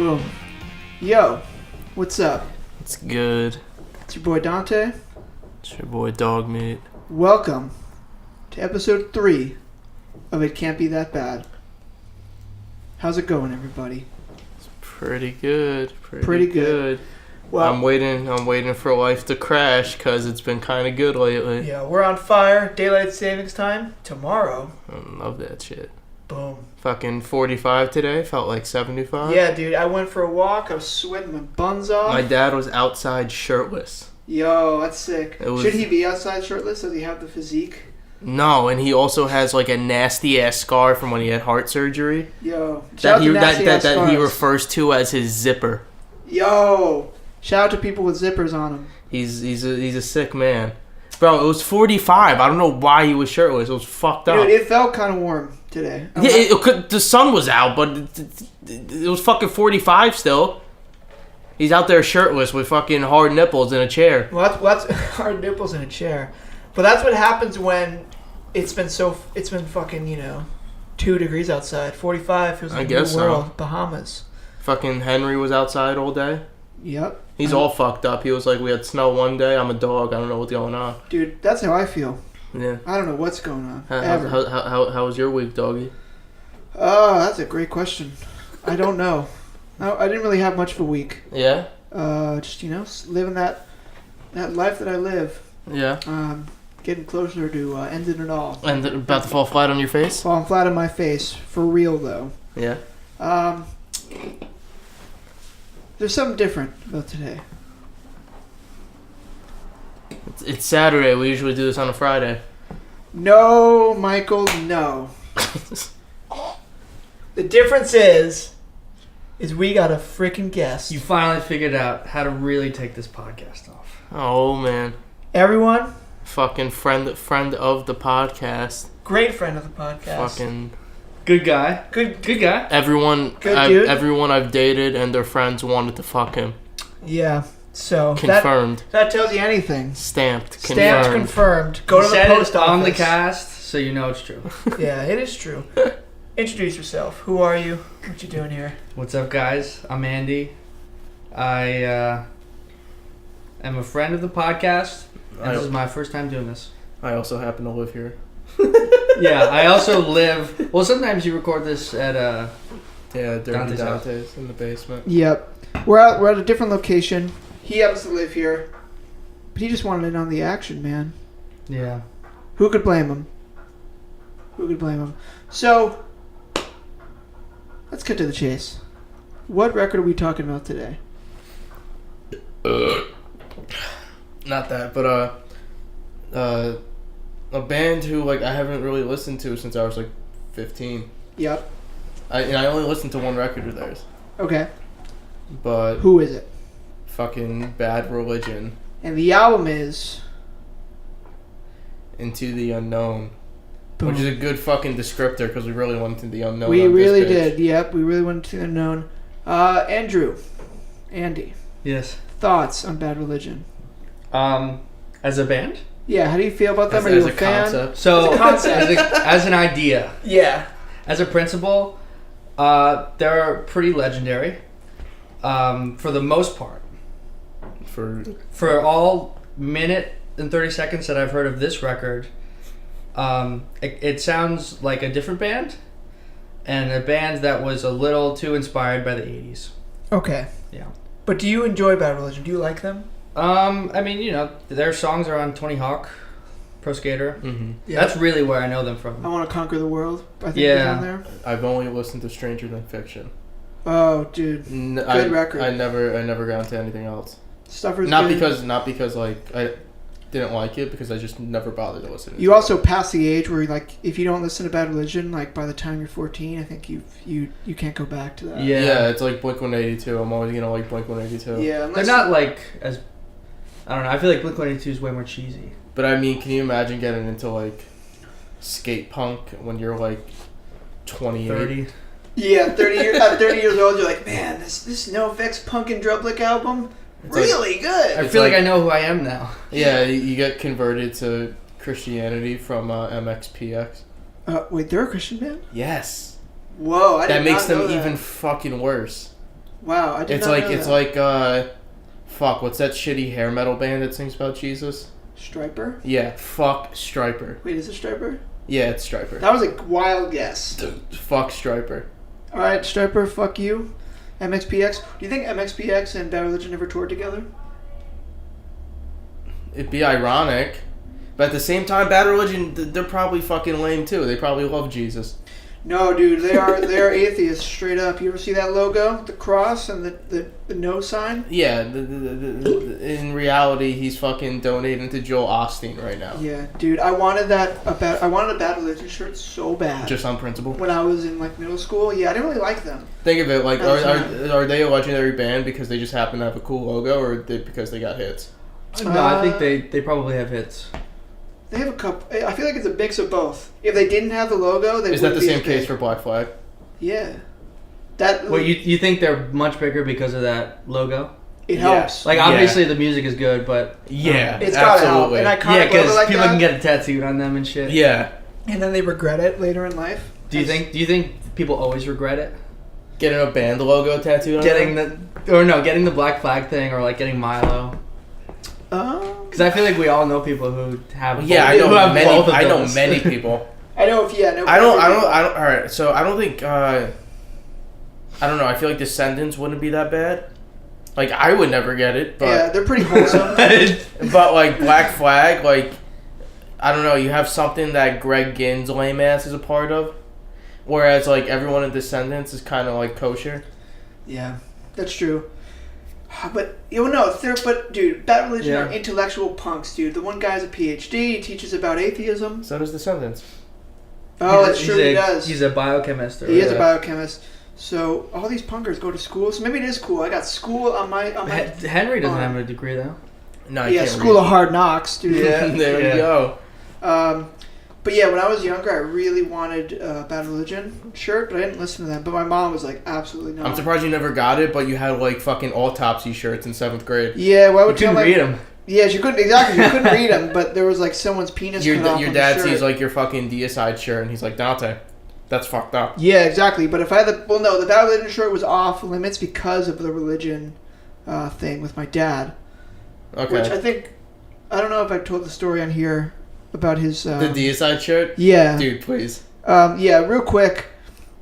Boom. Yo, what's up? It's good. It's your boy Dante. It's your boy Dogmeat. Welcome to episode 3 of It Can't Be That Bad. How's it going, everybody? It's pretty good. Pretty good. Well, I'm waiting for life to crash because it's been kind of good lately. Yeah, we're on fire. Daylight savings time tomorrow. I love that shit. Boom. Fucking 45 today. Felt like 75. Yeah, dude. I went for a walk. I was sweating my buns off. My dad was outside shirtless. Yo, that's sick. It was- Should he be outside shirtless? Does he have the physique? No, and he also has like a nasty ass scar from when he had heart surgery. Yo, That that he refers to as his zipper. Yo, shout out to people with zippers on them. He's a sick man. Bro, it was 45. I don't know why he was shirtless. It was fucked up. Dude, it felt kind of warm today. Yeah, the sun was out, but it was fucking 45 still. He's out there shirtless with fucking hard nipples in a chair. Well, that's hard nipples in a chair. But that's what happens when it's been fucking, 2 degrees outside. 45 feels like a new world. So. Bahamas. Fucking Henry was outside all day. Yep. He's all fucked up. He was like, we had snow one day. I'm a dog. I don't know what's going on. Dude, that's how I feel. Yeah. I don't know what's going on. How was your week, doggy? Oh, that's a great question. I don't know. I didn't really have much of a week. Yeah? Just, living that life that I live. Yeah. Getting closer to ending it all. And about to fall flat on your face? Falling flat on my face. For real, though. Yeah. There's something different about today. It's Saturday. We usually do this on a Friday. No, Michael, no. The difference is we got a freaking guest. You finally figured out how to really take this podcast off. Oh, man. Everyone. Fucking friend of the podcast. Great friend of the podcast. Fucking... Good guy. Good guy. Everyone I've dated and their friends wanted to fuck him. Yeah. So confirmed. That tells you anything. Stamped. Confirmed. Go to the post office. On the cast, so you know it's true. Yeah, it is true. Introduce yourself. Who are you? What you doing here? What's up, guys? I'm Andy. I am a friend of the podcast, and this is my first time doing this. I also happen to live here. Yeah, I also live... Well, sometimes you record this at Dante's in the basement. Yep. We're at a different location. He happens to live here, but he just wanted in on the action, man. Yeah. Who could blame him? So, let's get to the chase. What record are we talking about today? Not that, but a band who I haven't really listened to since I was 15. Yep. I only listened to one record of theirs. Okay. But who is it? Fucking Bad Religion. And the album is Into the Unknown. Boom. Which is a good fucking descriptor because we really went into the unknown. We really did. Yep, we really went into the unknown. Andy. Yes. Thoughts on Bad Religion? As a band? Yeah, how do you feel about them? Are you a fan? Concept. So, as an idea. Yeah. As a principle, they're pretty legendary. For the most part. For all minute and 30 seconds that I've heard of this record, it sounds like a different band. And a band that was a little too inspired by the 80s. Okay. Yeah. But do you enjoy Bad Religion? Do you like them? Their songs are on Tony Hawk, Pro Skater. Mm-hmm. Yeah. That's really where I know them from. I Want to Conquer the World, I think is on there. I've only listened to Stranger Than Fiction. Oh, dude. Good record. I never got into anything else. Stuffer's not good. because I didn't like it, because I just never bothered to listen to it. You also pass the age where if you don't listen to Bad Religion, by the time you're 14, I think you can't go back to that. Yeah, it's like Blink-182. I'm always gonna like Blink-182. Yeah, they're not as I don't know. I feel like Blink-182 is way more cheesy. But I mean, can you imagine getting into skate punk when you're 28? 30. Yeah, 30 years old. You're like, man, this NoFX Punk and Drublick album, really good. I feel like I know who I am now. Yeah, you get converted to Christianity from MXPX. Wait, they're a Christian band? Yes. Whoa, I did That makes not know them that. even fucking worse. Wow, I did It's not like know it's that. like fuck, what's that shitty hair metal band that sings about Jesus? Striper? Yeah, fuck Striper. Wait, is it Striper? Yeah, it's Striper. That was a wild guess. Fuck Striper. Alright, Striper, fuck you. MXPX. Do you think MXPX and Bad Religion ever toured together? It'd be ironic. But at the same time, Bad Religion, they're probably fucking lame too. They probably love Jesus. No, dude, they are atheists, straight up. You ever see that logo? The cross and the no sign? Yeah, in reality, he's fucking donating to Joel Osteen right now. Yeah, dude, I wanted a Bad Religion shirt so bad. Just on principle. When I was in like middle school, yeah, I didn't really like them. Think of it, like, are they a legendary band because they just happen to have a cool logo, or because they got hits? No, I think they probably have hits. They have a couple. I feel like it's a mix of both. If they didn't have the logo, they Is that the be same as big. case for Black Flag? Yeah. That. Wait, you think they're much bigger because of that logo? It helps. Like, obviously the music is good, but... Yeah, it's gotta help. absolutely. And I yeah, because like people that. can get it tattooed on them and shit. Yeah. And then they regret it later in life. Do you think people always regret it? Getting a band logo tattooed on Getting them? getting the Black Flag thing, or like getting Milo. Because I feel like we all know people who have. Yeah, both, who have both of I know those. many people. I don't. All right, so I don't think. I don't know. I feel like Descendants wouldn't be that bad. Like, I would never get it, but Yeah, they're pretty wholesome. but like Black Flag, like, I don't know. You have something that Greg Ginn's lame ass is a part of, whereas like everyone in Descendants is kind of like kosher. Yeah, that's true. But dude, Bad Religion are intellectual punks, dude. The one guy's a PhD. He teaches about atheism. So does Descendants. Oh, that's true. He does. He's a biochemist. He is a biochemist. So all these punkers go to school. So maybe it is cool. I got school on my. Henry doesn't have a degree though. No, yeah, School of Hard Knocks, dude. Yeah, there we go. But yeah, when I was younger, I really wanted a Bad Religion shirt, but I didn't listen to them. But my mom was like, absolutely not. I'm surprised you never got it, but you had like fucking autopsy shirts in 7th grade. Yeah, why would you couldn't read them? Yeah, you couldn't read them, but there was like someone's penis. Your cut off on dad the shirt. sees like your fucking deicide shirt, and he's like, Dante, that's fucked up. Yeah, exactly. But if I had the Bad Religion shirt was off limits because of the religion thing with my dad. Okay. Which I don't know if I told the story on here about his... the deicide shirt? Yeah. Dude, please. Yeah, real quick,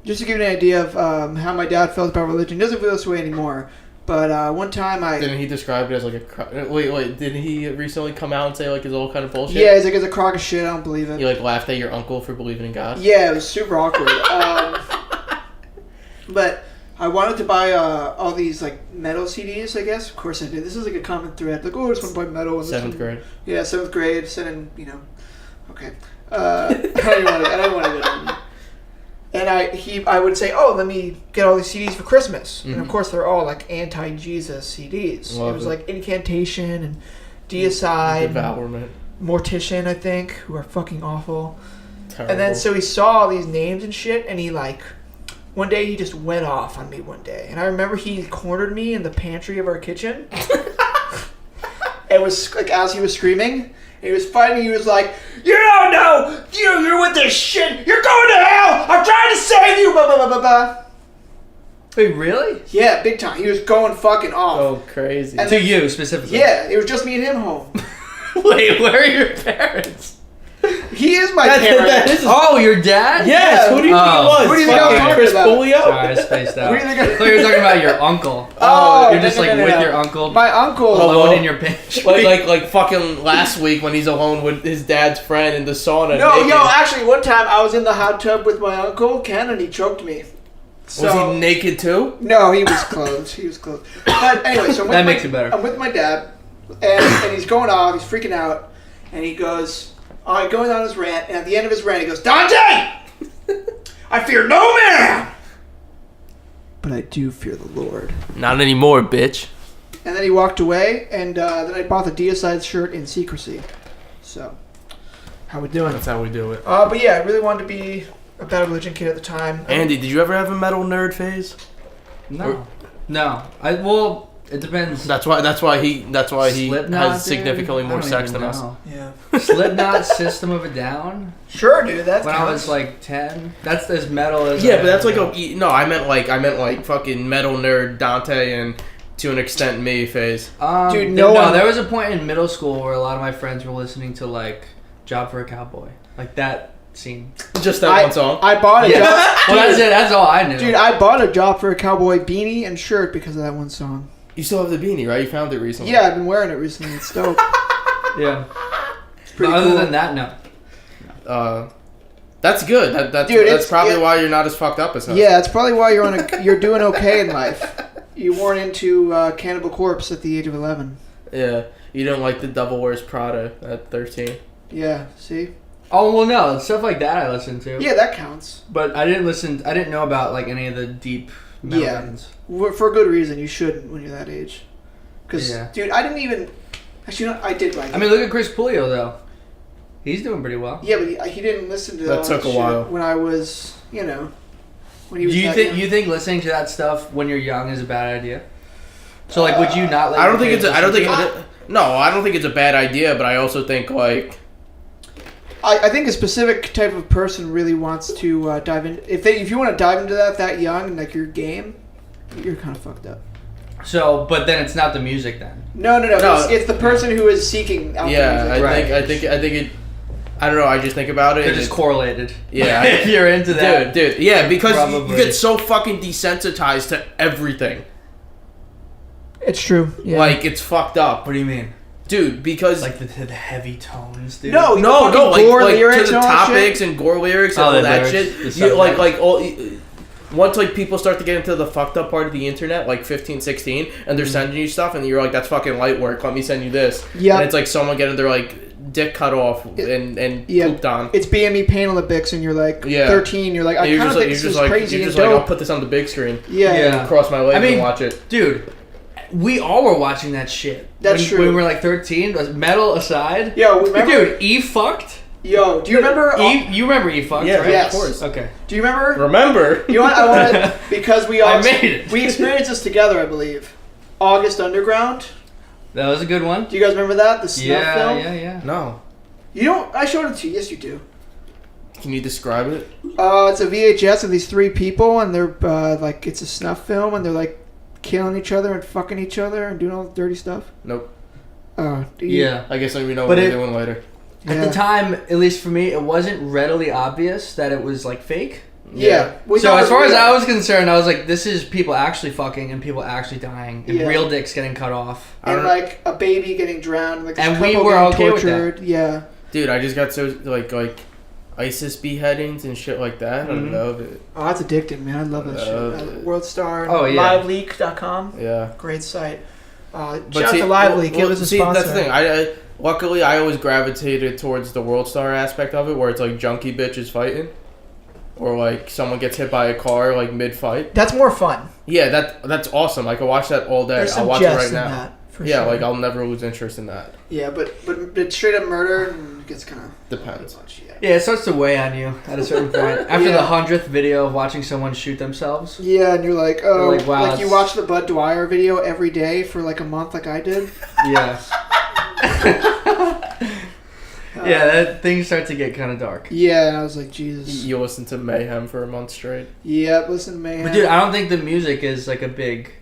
just to give you an idea of how my dad felt about religion. He doesn't feel this way anymore. But one time Didn't he describe it as like a... Wait, didn't he recently come out and say like his old kind of bullshit? Yeah, he's like, it's a crock of shit, I don't believe it. You like laughed at your uncle for believing in God? Yeah, it was super awkward. But I wanted to buy all these like metal CDs, I guess. Of course I did. This is like a common thread. Like, oh, I just want to buy metal. And 7th grade. Yeah, 7th grade. Sending, okay. I don't want to go down. And I would say, oh, let me get all these CDs for Christmas. Mm-hmm. And of course they're all like anti-Jesus CDs. It was like Incantation and Deicide. Devourment. Mortician, I think, who are fucking awful. Terrible. And then so he saw all these names and shit, and he like... One day he just went off on me one day. And I remember he cornered me in the pantry of our kitchen. It was like as he was screaming. He was fighting. He was like, "You don't know! You're with this shit! You're going to hell! I'm trying to save you!" Blah, blah, blah, blah, blah. Wait, really? Yeah, big time. He was going fucking off. Oh, crazy. And to you, specifically? Yeah, it was just me and him home. Wait, where are your parents? He is my parent. Oh, your dad? Yes, who do you think it was? Who do you think I was talking Chris about? Julio? Sorry, I spaced out. Who do you think I thought you were talking about your uncle. Oh, you're just with your uncle. My uncle. Alone in your pantry. Like fucking last week when he's alone with his dad's friend in the sauna. No, naked. actually, one time I was in the hot tub with my uncle, Ken, and he choked me. So, was he naked too? No, he was clothed. But anyway, so that makes it better. I'm with my dad, and he's going off. He's freaking out, and he goes, going on his rant. And at the end of his rant, he goes, "Dante, I fear no man, but I do fear the Lord." Not anymore, bitch. And then he walked away, and then I bought the Deicide shirt in secrecy. So, how we doing? That's how we do it. But yeah, I really wanted to be a Bad Religion kid at the time. Andy, did you ever have a metal nerd phase? No. I It depends. That's why he Slipknot, has significantly dude? more I don't sex even than us. know. Yeah. Slipknot, System of a Down. Sure, dude. That's When I was like 10, that's as metal as. Yeah, but that's like no. I meant like fucking metal nerd Dante and to an extent me phase. Dude, no, there was a point in middle school where a lot of my friends were listening to like Job for a Cowboy, like that scene. Just that one song. I bought a job. Well, that's it. That's all I knew. Dude, I bought a Job for a Cowboy beanie and shirt because of that one song. You still have the beanie, right? You found it recently. Yeah, I've been wearing it recently. It's dope. Yeah. It's pretty But other cool. than that, no. That's good. Dude, that's probably why you're not as fucked up as us. Yeah, that's probably why you're doing okay in life. You weren't into Cannibal Corpse at the age of 11. Yeah. You don't like the Devil Wears Prada at 13. Yeah, see? Oh well, no, stuff like that I listened to. Yeah, that counts. But I didn't know about like any of the deep metal bands. For a good reason. You shouldn't when you're that age. Because, Yeah. dude, I didn't even... Actually, no, I did like it. I mean, look at Chris Pulio though. He's doing pretty well. Yeah, but he didn't listen to That all took a shit while. when I was, when he was Do you that think young. you think listening to that stuff when you're young is a bad idea? So like, would you not? Let I don't your think kids it's. I don't think. listen to it? No, I don't think it's a bad idea. But I also think like. I think a specific type of person really wants to dive in. If you want to dive into that young and like your game, you're kind of fucked up. So, but then it's not the music then. No. It's the person who is seeking out the Yeah, music. I think it. I don't know. I just think about it. They're just correlated. Yeah. if you're into that, dude. Yeah, because you Probably. get so fucking desensitized to everything. It's true. Yeah. Like it's fucked up, What do you mean? dude. Because Like the heavy tones, dude. No, no, fucking gore like lyrics to the and all that topics shit. and gore lyrics and Oh, all the that lyrics, shit. the Like all. Once like people start to get into the fucked up part of the internet, like 15, 16, and they're sending you stuff, and you're like, "That's fucking light work. Let me send you this." Yeah. And it's like someone getting their like dick cut off and Yeah. pooped on. It's BME Pain Olympics, and you're like Yeah. 13. You're like, I And kind of think this is crazy you're and just like, I'll dope. put this on the big screen. Yeah. Yeah. Cross my legs I mean, and watch it. Dude, we all were watching that shit. That's when, true. When we were like 13, metal aside. Yo, remember? Dude, E fucked. Yo, do you remember? You remember E fucked, Yeah, right? Yes. of course. Okay. Do you remember? Remember? You know what? I want to because we all I made it. we experienced this together, I believe. August Underground. That was a good one. Do you guys remember that? The snuff film. Yeah. No. You don't. I showed it to you. Yes, you do. Can you describe it? It's a VHS of these three people, and they're like it's a snuff film, and they're like killing each other and fucking each other and doing all the dirty stuff. Nope. Oh, Yeah. I guess let me know But what we're it- doing later. At the time, at least for me, it wasn't readily obvious that it was like fake. Yeah. We So thought as it far as real. I was concerned, I was like, this is people actually fucking and people actually dying and Yeah. real dicks getting cut off. and like a baby getting drowned, like this And we couple were getting okay with tortured. Yeah. Dude, I just got so like ISIS beheadings and shit like that. I Mhm. love it. Oh, that's addicting, man. I love that Love shit. it. WorldStar. Oh, yeah. LiveLeak.com. Yeah. Great site. Shout But out see, to LiveLeak. well, It was a see, sponsor. that's the thing. I luckily I always gravitated towards the WorldStar aspect of it, where it's like junkie bitches fighting, or like someone gets hit by a car like mid fight. That's more fun. Yeah, that's awesome. I could watch that all day. There's I'll some watch it jest right in now. that. For Yeah, sure. like I'll never lose interest in that. Yeah, but straight up murder gets kind of Depends. Yeah, it starts to weigh on you at a certain point. After Yeah. the 100th video of watching someone shoot themselves. Yeah, and you're like, oh, You're like, wow, like you it's- watch the Bud Dwyer video every day for like a month, like I did. Yeah. Yeah, that things start to get kind of dark. Yeah, and I was like, Jesus. You listen to Mayhem for a month straight. Yep, listen, man. But dude, I don't think the music is like a big.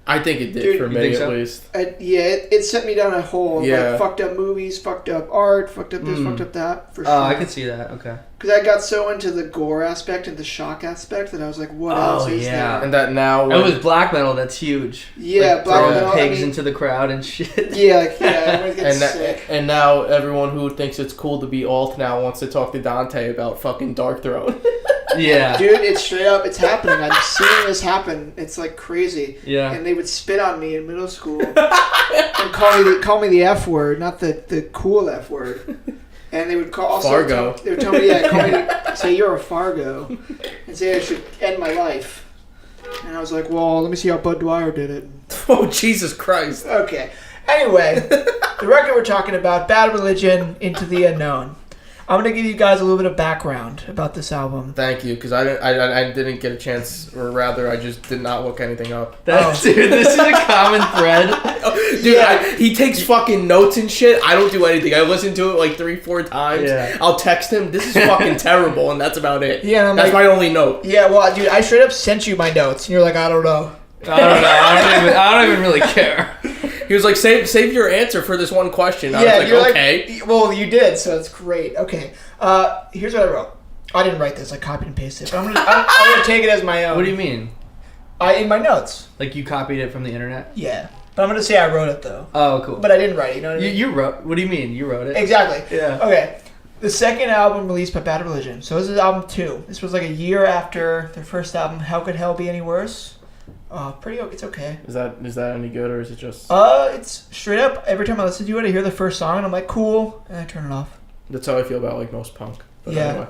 I think it did Dude, for you me think at so? least. It set me down a hole of Yeah. like fucked up movies, fucked up art, fucked up this, Mm. fucked up that. For Oh, I sure. could see that. Okay. Because I got so into the gore aspect and the shock aspect that I was like, what else is yeah. there? And that now. It was black metal. That's huge. Yeah, Like, black throwing metal. pigs I mean, into the crowd and shit. yeah, like, yeah, everyone gets sick. and now everyone who thinks it's cool to be alt now wants to talk to Dante about fucking Dark Throne. Yeah. Dude, it's straight up, it's happening. I'm seeing this happen. It's like crazy. Yeah. And they would spit on me in middle school and call me the F word, not the cool F word. And they would call Fargo. They would tell me, say you're a Fargo, and say I should end my life. And I was like, well, let me see how Bud Dwyer did it. Oh, Jesus Christ. Okay. Anyway, the record we're talking about, Bad Religion, Into the Unknown. I'm gonna give you guys a little bit of background about this album. Thank you, because I didn't get a chance, or rather, I just did not look anything up. Dude, this is a common thread. Dude, he takes fucking notes and shit. I don't do anything. I listen to it like 3-4 times. Yeah. I'll text him, this is fucking terrible, and that's about it. Yeah, that's my only note. Yeah, well, dude, I straight up sent you my notes, and you're like, I don't know. I don't even really care. He was like, save your answer for this one question. I was like, okay. Well, you did, so it's great. Okay. Here's what I wrote. I didn't write this. I copied and pasted it. But I'm gonna take it as my own. What do you mean? In my notes. Like you copied it from the internet? Yeah. But I'm gonna say I wrote it though. Oh, cool. But I didn't write it. You know what I mean? You wrote. What do you mean? You wrote it? Exactly. Yeah. Okay. The second album released by Bad Religion. So this is album 2. This was like a year after their first album. How Could Hell Be Any Worse? It's okay. Is that any good, or is it just... It's straight up, every time I listen to it, I hear the first song, and I'm like, cool, and I turn it off. That's how I feel about, like, most punk. But yeah.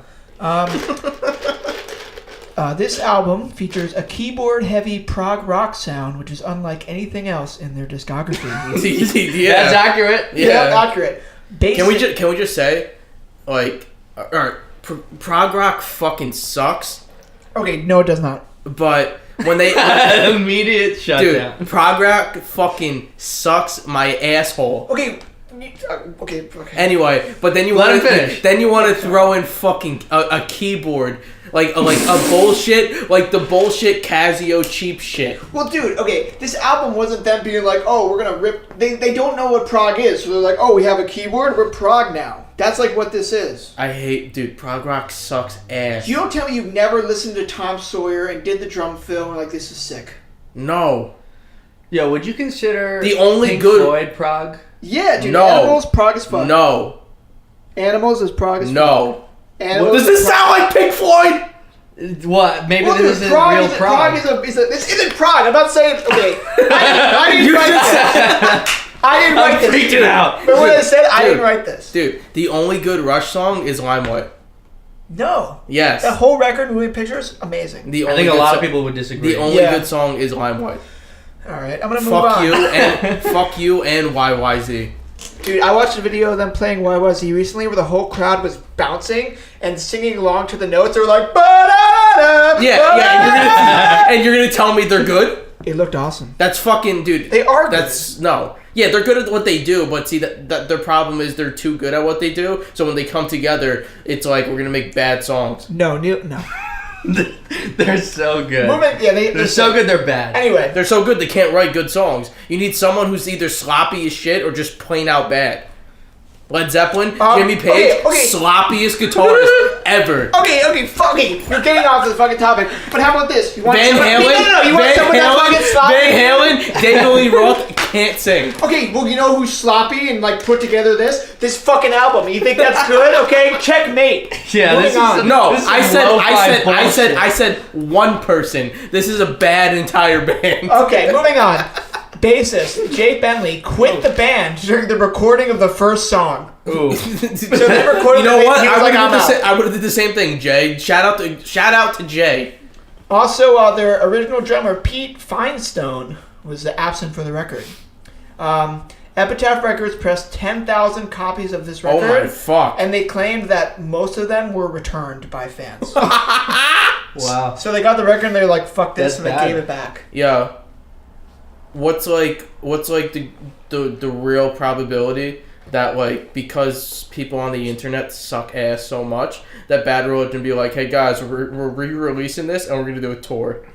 Anyway. This album features a keyboard-heavy prog rock sound, which is unlike anything else in their discography. Yeah. That's accurate. Yeah, accurate. Can we just say, like, alright, prog rock fucking sucks. Okay, no, it does not. But... when they immediate shutdown. Dude, prog rock fucking sucks my asshole. Okay. Anyway, but then you want to throw in fucking a keyboard, like a bullshit, like the bullshit Casio cheap shit. Well, dude, okay, this album wasn't them being like, oh, we're gonna rip. They don't know what prog is, so they're like, oh, we have a keyboard, we're prog now. That's like what this is. Dude, prog rock sucks ass. You don't tell me you've never listened to Tom Sawyer and did the drum fill and like, this is sick. No. Yo, would you consider the only Pink good Floyd prog? Yeah, dude. No. Animals prog as fuck. No. Animals is prog as fuck. No. Animals does this sound like Pink Floyd? What? Maybe this isn't real prog. Prog this isn't prog. I'm not saying. Okay. I didn't write this. I didn't write this. I'm freaking out. But when I said I didn't write this. Dude, the only good Rush song is Limelight. No. Yes. That whole record, moving pictures, amazing. I think a lot of people would disagree. The only good song is Limelight. Alright, I'm gonna move on. Fuck you and YYZ. Dude, I watched a video of them playing YYZ recently where the whole crowd was bouncing and singing along to the notes. They were like, ba-da-da, yeah, and you're gonna tell me they're good? It looked awesome. That's fucking, dude. They are good. No. Yeah, they're good at what they do, but see, that their problem is they're too good at what they do, so when they come together, it's like, we're gonna make bad songs. No. They're so good. They're so good, they're bad. Anyway. They're so good, they can't write good songs. You need someone who's either sloppy as shit or just plain out bad. Led Zeppelin, Jimmy Page, sloppiest guitarist ever. Okay, you're getting off the fucking topic. But how about this? You want Van Halen? You want someone that's fucking sloppy? Van Halen, David Lee Roth can't sing. Okay, well, you know who's sloppy and like put together this fucking album? You think that's good? Okay, checkmate. Yeah, I said one person. This is a bad entire band. Okay, moving on. Bassist Jay Bentley quit the band during the recording of the first song. Ooh. So they recorded. You know what? I would have did the same thing, Jay. Shout out to Jay. Also, their original drummer Pete Finestone was absent for the record. Epitaph Records pressed 10,000 copies of this record. Oh my fuck! And they claimed that most of them were returned by fans. Wow. So they got the record and they're like, "Fuck this," and they gave it back. Yeah. What's like the real probability that, like, because people on the internet suck ass so much that Bad Religion be like, hey guys, we're re-releasing this and we're gonna do a tour?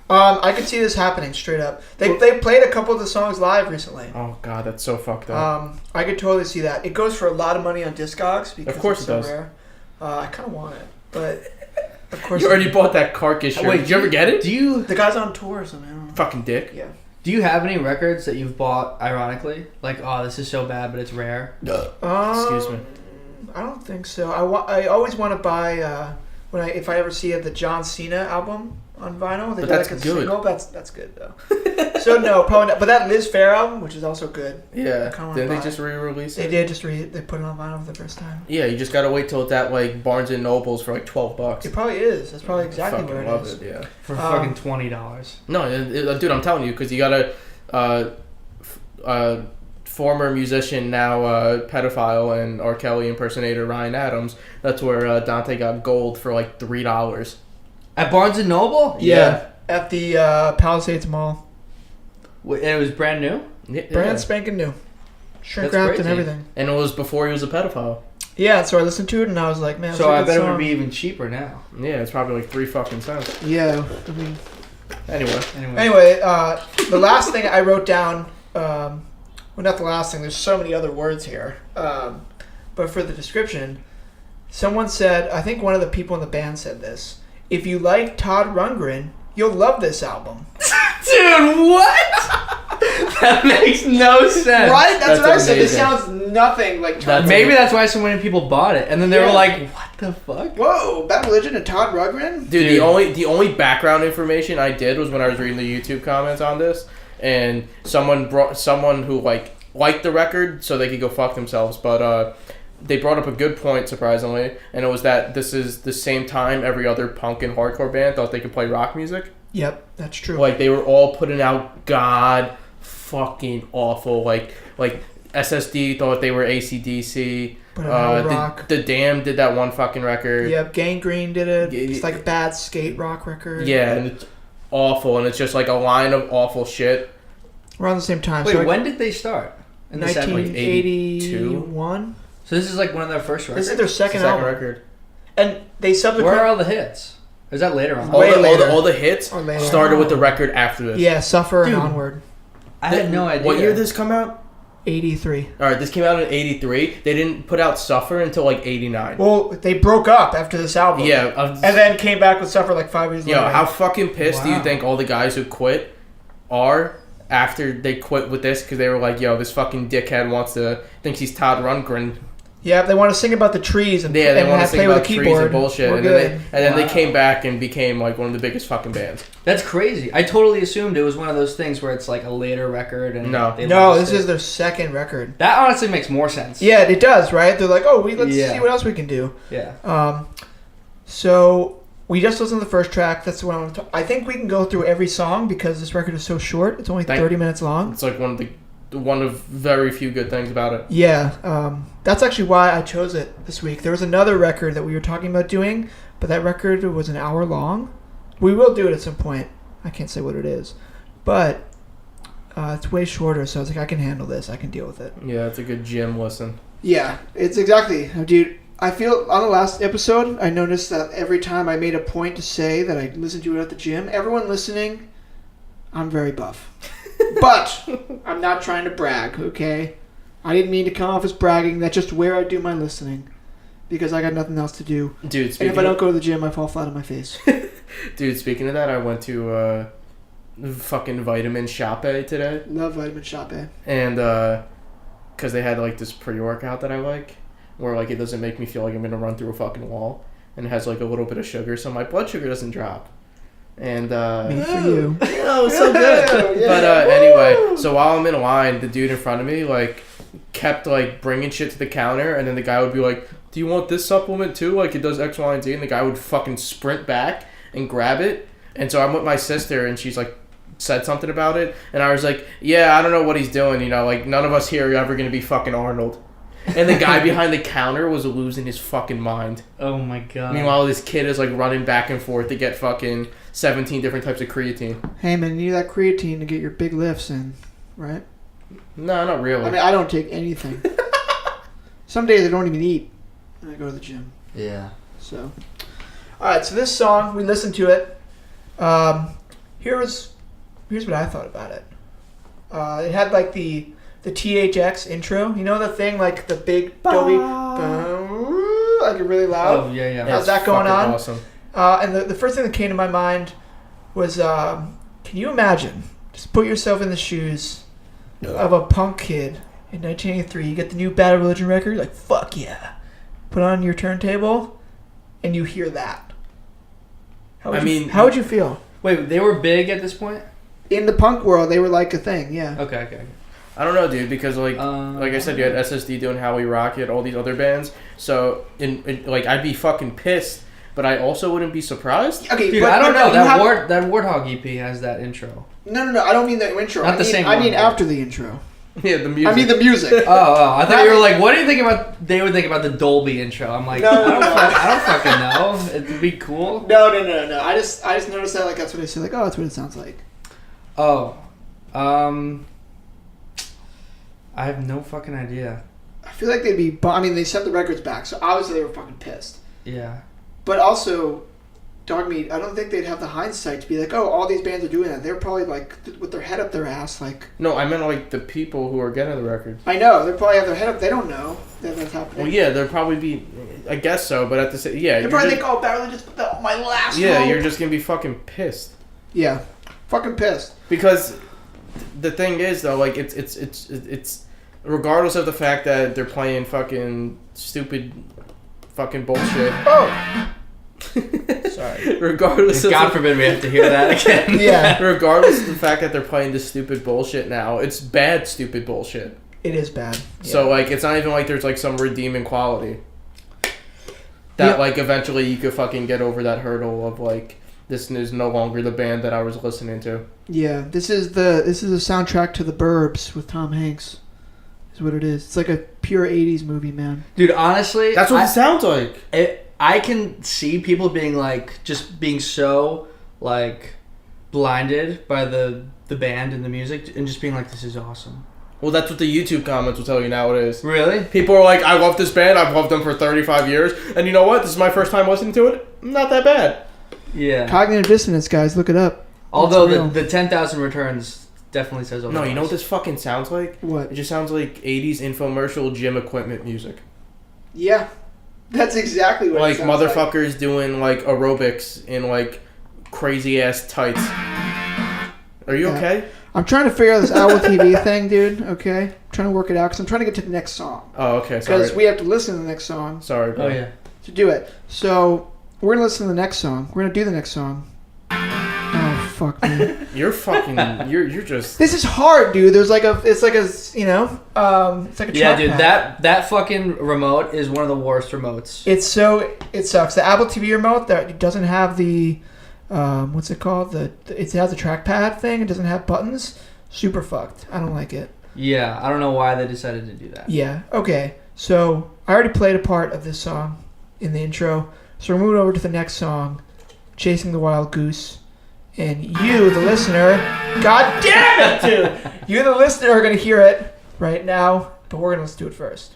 I could see this happening straight up. They played a couple of the songs live recently. Oh god, that's so fucked up. I could totally see that. It goes for a lot of money on Discogs because of course it's so it does. rare. I kind of want it, but of course you already bought that Carcass shirt. Did you ever get it? The guguy's on tour or something? Fucking dick. Yeah. Do you have any records that you've bought ironically? Like, oh, this is so bad, but it's rare. Excuse me. I don't think so. I always want to buy if I ever see the John Cena album on vinyl. They but do that's like a good. single. That's good though. So no, probably not. But that Liz Phair album, which is also good. Yeah. Didn't they just re-release it? They did they put it on vinyl for the first time. Yeah, you just gotta wait till it's at like Barnes and Nobles for like $12. It probably is. That's probably exactly where it is. Yeah. For fucking $20. No, dude, I'm telling you, because you gotta former musician, now pedophile and R. Kelly impersonator Ryan Adams. That's where Dante got gold for like $3. At Barnes and Noble? Yeah. At the Palisades Mall. And it was brand new? Brand spanking new. Shrink That's wrapped and crazy. everything. And it was before he was a pedophile. Yeah, so I listened to it and I was like, man, So I bet bet it would be even cheaper now. Yeah, it's probably like 3 fucking cents. Yeah. I mean, Anyway, the last thing I wrote down, well, not the last thing, there's so many other words here, but for the description, someone said, I think one of the people in the band said this, if you like Todd Rundgren, you'll love this album. Dude, what? That makes no sense. Right? That's what I said. This amazing. sounds nothing like Todd Rundgren. Maybe that's why so many people bought it. And then they were like, what the fuck? Whoa, Bad Religion and Todd Rundgren? dude, the only background information I did was when I was reading the YouTube comments on this, and someone who liked the record so they could go fuck themselves, but they brought up a good point, surprisingly, and it was that this is the same time every other punk and hardcore band thought they could play rock music. Yep, that's true. Like, they were all putting out god fucking awful, like SSD thought they were AC/DC. But rock. The Damned did that one fucking record. Yep, Gangrene did it. It's like a bad skate rock record. Yeah, and it's awful, and it's just like a line of awful shit. Around the same time. Wait, so when did they start? In the 1981. So this is like one of their first records? This is their second album. Record. And they subsequently... Where are all the hits? Or is that later on? All the hits Or later. started with the record after this. Yeah, Suffer Dude. and Onward. I had no idea. What year did this come out? 83. Alright, this came out in 83. They didn't put out Suffer until like 89. Well, they broke up after this album. Yeah. And then came back with Suffer like 5 years later. How fucking pissed do you Wow. think all the guys who quit are after they quit with this? Because they were like, yo, this fucking dickhead thinks he's Todd Rundgren. Yeah, they want to sing about the trees and, Yeah, they want to play sing with about a trees keyboard. and bullshit. We're And good. then they came back and became like one of the biggest fucking bands. That's crazy. I totally assumed it was one of those things where it's like a later record. And No. they No, lost this it. is their second record. That honestly makes more sense. Yeah, it does, right? They're like, let's Yeah. see what else we can do. Yeah. So we just listened to the first track. That's what I want to talk. I think we can go through every song because this record is so short. It's only 30 minutes long. It's like one of very few good things about it. Yeah, that's actually why I chose it this week. There was another record that we were talking about doing, but that record was an hour long. We will do it at some point. I can't say what it is, but it's way shorter, so I was like, I can handle this. I can deal with it. Yeah, it's a good gym listen. Yeah, it's exactly, dude. I feel on the last episode, I noticed that every time I made a point to say that I listened to it at the gym, everyone listening, I'm very buff. But I'm not trying to brag, okay? I didn't mean to come off as bragging. That's just where I do my listening. Because I got nothing else to do. Dude, And if I don't go to the gym, I fall flat on my face. Dude, speaking of that, I went to fucking Vitamin Shop today. Love Vitamin Shop, eh? And because they had like this pre-workout that I like, where like it doesn't make me feel like I'm gonna run through a fucking wall, and it has like a little bit of sugar, so my blood sugar doesn't drop. And Me for you. oh, it's so good. Yeah. But anyway, so while I'm in line, the dude in front of me like kept like bringing shit to the counter, and then the guy would be like, "Do you want this supplement too? Like it does X, Y, and Z." And the guy would fucking sprint back and grab it. And so I'm with my sister, and she's like said something about it, and I was like, "Yeah, I don't know what he's doing. You know, like none of us here are ever gonna be fucking Arnold." And the guy behind the counter was losing his fucking mind. Oh my god. Meanwhile, this kid is like running back and forth to get fucking 17 different types of creatine. Hey, man, you need that creatine to get your big lifts in, right? No, not really. I mean, I don't take anything. Some days I don't even eat when I go to the gym. Yeah. So, alright, so this song, we listened to it. Here's what I thought about it. It had like the THX intro. You know the thing, like the big doughy, like really loud? Oh, yeah. How's that going fucking on? Awesome. And the first thing that came to my mind was, can you imagine, just put yourself in the shoes of a punk kid in 1983. You get the new Bad Religion record, you're like, fuck yeah. Put on your turntable, and you hear that. How would you feel? Wait, they were big at this point? In the punk world, they were like a thing, yeah. Okay. I don't know, dude, because like I said, you had SSD doing How We Rock, you had all these other bands. So, like, I'd be fucking pissed, but I also wouldn't be surprised. Okay, Dude, but I don't know. That have... Warthog EP has that intro. No, I don't mean the intro. Not the same I one, mean but- after the intro. Yeah, the music. I mean the music. I thought you were like, what do you think about? They would think about the Dolby intro. I'm like, No. I don't fucking know. It'd be cool. No. I just noticed that that's what they say. That's what it sounds like. Oh, I have no fucking idea. I feel like they'd be. They sent the records back, so obviously they were fucking pissed. Yeah. But also, Dog Meat, I don't think they'd have the hindsight to be like, oh, all these bands are doing that. They're probably like with their head up their ass, like. No, I meant the people who are getting the records. I know they probably have their head up. They don't know that that's happening. Well, yeah, they'll probably be. I guess so, but at the same, yeah. They probably think, oh, Beverly just put that on my last. Yeah, hope. you're just gonna be fucking pissed. Yeah, fucking pissed. Because the thing is though, it's regardless of the fact that they're playing fucking stupid fucking bullshit. Oh. Sorry. Regardless of God forbid we have to hear that again. Yeah. Regardless of the fact that they're playing this stupid bullshit now, it's bad stupid bullshit. It is bad. Yeah. So it's not even like there's some redeeming quality. That eventually you could fucking get over that hurdle of this is no longer the band that I was listening to. Yeah, this is the soundtrack to The Burbs with Tom Hanks. Is what it is. It's like a pure 80s movie, man. Dude, honestly, that's what it sounds like. I can see people being just being so blinded by the band and the music and just being like, this is awesome. Well, that's what the YouTube comments will tell you nowadays. Really? People are like, I love this band. I've loved them for 35 years. And you know what? This is my first time listening to it. Not that bad. Yeah. Cognitive dissonance, guys. Look it up. Although the 10,000 returns definitely says otherwise. No, you know what this fucking sounds like? What? It just sounds like 80s infomercial gym equipment music. Yeah. That's exactly what it sounds motherfuckers doing aerobics in crazy ass tights. Are you okay? I'm trying to figure out this Owl TV thing, dude. Okay? I'm trying to work it out because I'm trying to get to the next song. Oh, okay. Sorry. Because we have to listen to the next song. Sorry, bro. Oh, yeah. To do it. So, we're going to listen to the next song. We're going to do the next song. Oh, fuck, man. You're fucking... You're just... This is hard, dude. It's like a Yeah, dude, that fucking remote is one of the worst remotes. It sucks. The Apple TV remote that doesn't have the what's it called? It has the trackpad thing. It doesn't have buttons. Super fucked. I don't like it. Yeah, I don't know why they decided to do that. Yeah. Okay. So I already played a part of this song in the intro. So we're moving over to the next song, "Chasing the Wild Goose." And you, the listener, God damn it, dude! You, the listener, are gonna hear it right now, but we're gonna let's do it first.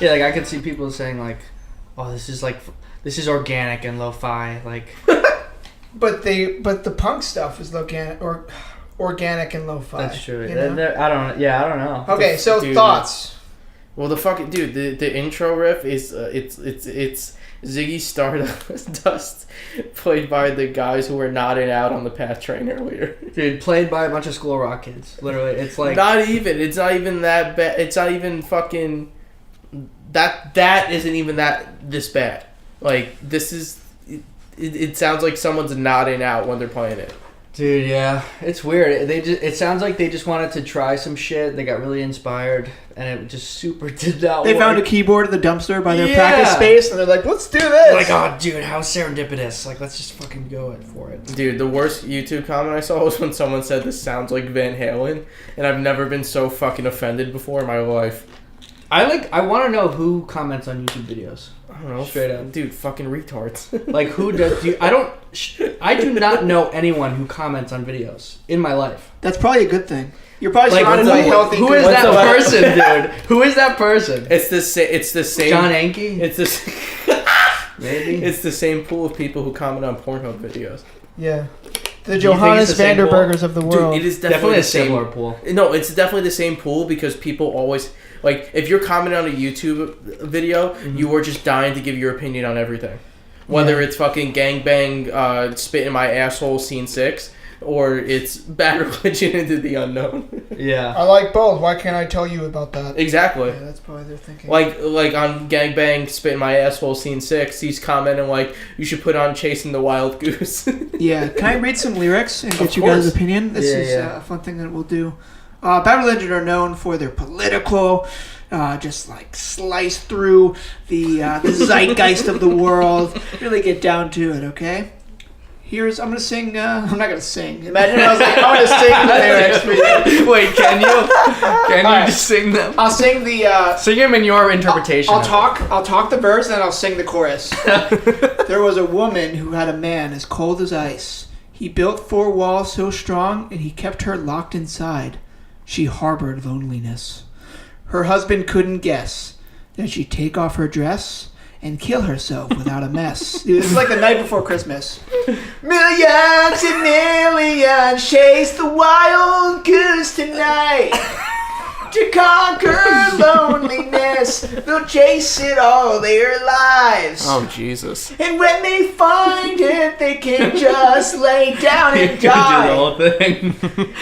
Yeah, I could see people saying oh, this is organic and lo-fi, But the punk stuff is organic and lo-fi. That's true. You know? I don't know. Okay, so Dude. thoughts. Well, the fucking dude, the intro riff is it's Ziggy Stardust played by the guys who were nodding out on the PATH train earlier. Dude, played by a bunch of School Rock kids. Literally, it's It's not even that bad. It's not even fucking that isn't even this bad. This is it sounds like someone's nodding out when they're playing it. Dude, yeah, it's weird. It sounds like they just wanted to try some shit. They got really inspired, and it just super did not work. They found a keyboard in the dumpster by their practice space, and they're like, "Let's do this!" Oh, dude, how serendipitous! Let's just fucking go for it. Dude, the worst YouTube comment I saw was when someone said this sounds like Van Halen, and I've never been so fucking offended before in my life. I want to know who comments on YouTube videos. I don't know. Straight up. Dude, fucking retards. Like, who does... I do not know anyone who comments on videos in my life. That's probably a good thing. You're probably Like, surrounded by healthy... Who is that person, dude? Who is that person? It's the same... John Anke? It's the Maybe. It's the same pool of people who comment on Pornhub videos. Yeah. The Do you think Johannes it's the same Vanderburgers of the world. Dude, it is Definitely the a similar same pool. No, it's definitely the same pool because people always... Like, if you're commenting on a YouTube video, you are just dying to give your opinion on everything. Whether it's fucking gangbang, spit in my asshole, scene 6, or it's Bad Religion into the unknown. Yeah. I like both. Why can't I tell you about that? Exactly. Yeah, that's probably their thinking. Like on gangbang, spit in my asshole, scene 6, he's commenting like, you should put on Chasing the Wild Goose. Yeah. Can I read some lyrics and get Of you course. guys' opinion? This is a fun thing that we'll do. Bad Religion are known for their political... just like slice through the zeitgeist of the world. Really get down to it, okay? I'm gonna sing. I'm not gonna sing. Imagine I was like, I'm gonna sing the lyrics for you. Wait, can you? Can you just sing them? I'll sing the. Sing them in your interpretation. I'll talk the verse and then I'll sing the chorus. There was a woman who had a man as cold as ice. He built 4 walls so strong and he kept her locked inside. She harbored loneliness. Her husband couldn't guess that she'd take off her dress and kill herself without a mess. Dude, this is like the night before Christmas. Millions and millions chase the wild goose tonight. To conquer loneliness, they'll chase it all their lives. Oh, Jesus. And when they find it, they can just lay down and do the die. whole thing.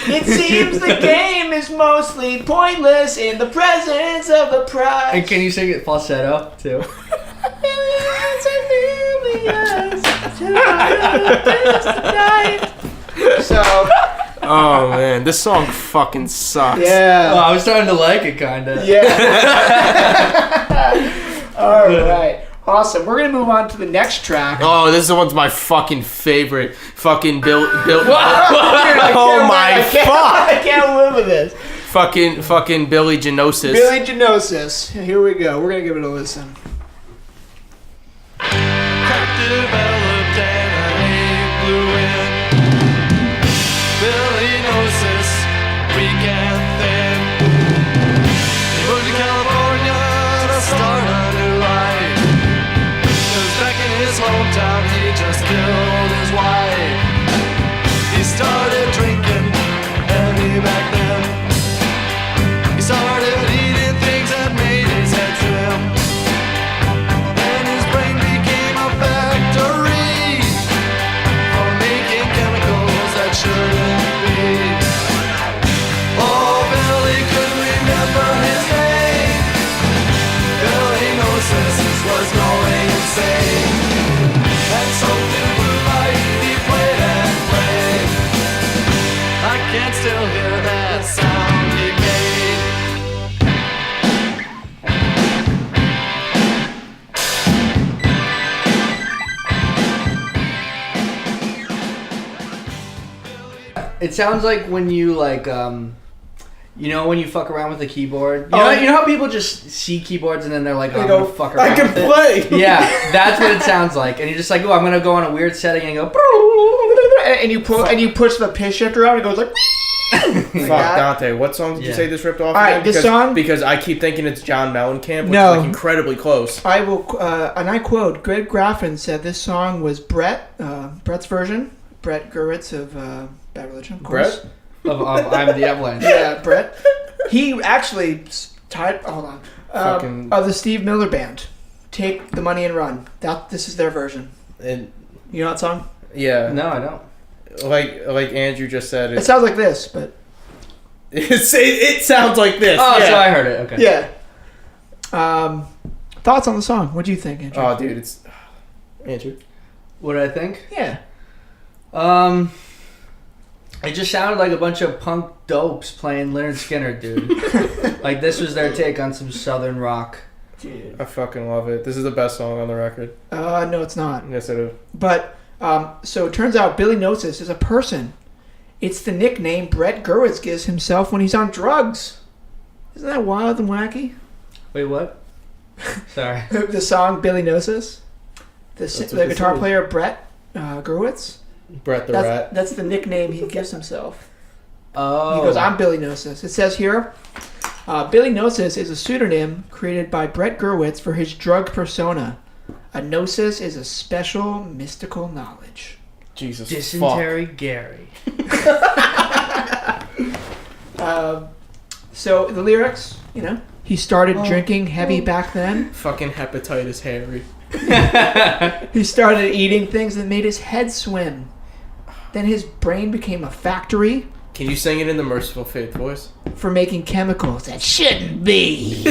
It seems the game is mostly pointless in the presence of the prize. And can you sing it falsetto, too? Millions and millions tonight. So, Oh, man. This song fucking sucks. yeah. Oh, I was starting to like it, kind of. Yeah. All right. Awesome. We're gonna move on to the next track. Oh, this one's my fucking favorite. Fucking Bill. I Oh my fuck! I can't live with this. Fucking Billy Genosis. Billy Genosis. Here we go. We're gonna give it a listen. Crack developed and a hate blew in. Billy Gnosis, weak and thin. He moved to California to start a new life. 'Cause back in his hometown he just killed his wife. He started drinking heavy back then. He started eating things that made his head swim. And his brain became a factory for making chemicals that shouldn't be. Oh, Billy couldn't remember his name. Billy Gnosis was going insane. And so through blue light he played and played. I can still hear that sound he made. It sounds like when you, like, you know when you fuck around with the keyboard? Oh, You know how people just see keyboards and then they're like, oh, I'm go, gonna fuck around I can with it? play. Yeah, that's what it sounds like. And you're just like, oh, I'm gonna go on a weird setting and go, And you push the pitch shifter out. It goes like. Fuck, Dante. What song did you Yeah. say this ripped off? All right, again? this because, song- because I keep thinking it's John Mellencamp, which No. is like incredibly close. I will, and I quote: Greg Graffin said this song was Brett's version. Brett Gurwitz of Bad Religion, of course. Brett? of I'm the Avalanche. Yeah, Brett. He actually hold on. Fucking- Of the Steve Miller Band. Take the Money and Run. This is their version. And You know that song? yeah, No, I don't. like Andrew just said, It sounds like this, but it sounds like this. Oh, yeah. so I heard it. Okay. yeah. Thoughts on the song? What do you think, Andrew? Oh, dude, it's Andrew. What did I think? Yeah. It just sounded like a bunch of punk dopes playing Leonard Skinner, dude. Like, this was their take on some southern rock. Dude. I fucking love it. This is the best song on the record. No, it's not. Yes, it is. But so it turns out Billy Gnosis is a person. It's the nickname Brett Gurwitz gives himself when he's on drugs. Isn't that wild and wacky? Wait, what? Sorry. The song Billy Gnosis. The what guitar this is. player Brett Gurewitz. Brett the Rat. That's the nickname he gives himself. Oh. He goes, I'm Billy Gnosis. It says here, Billy Gnosis is a pseudonym created by Brett Gurewitz for his drug persona. A gnosis is a special mystical knowledge. Jesus Dysentery Gary. So the lyrics, he started drinking heavy back then. Fucking hepatitis Harry. He started eating things that made his head swim. Then his brain became a factory Can you sing it in the Merciful Fate voice? for making chemicals that shouldn't be.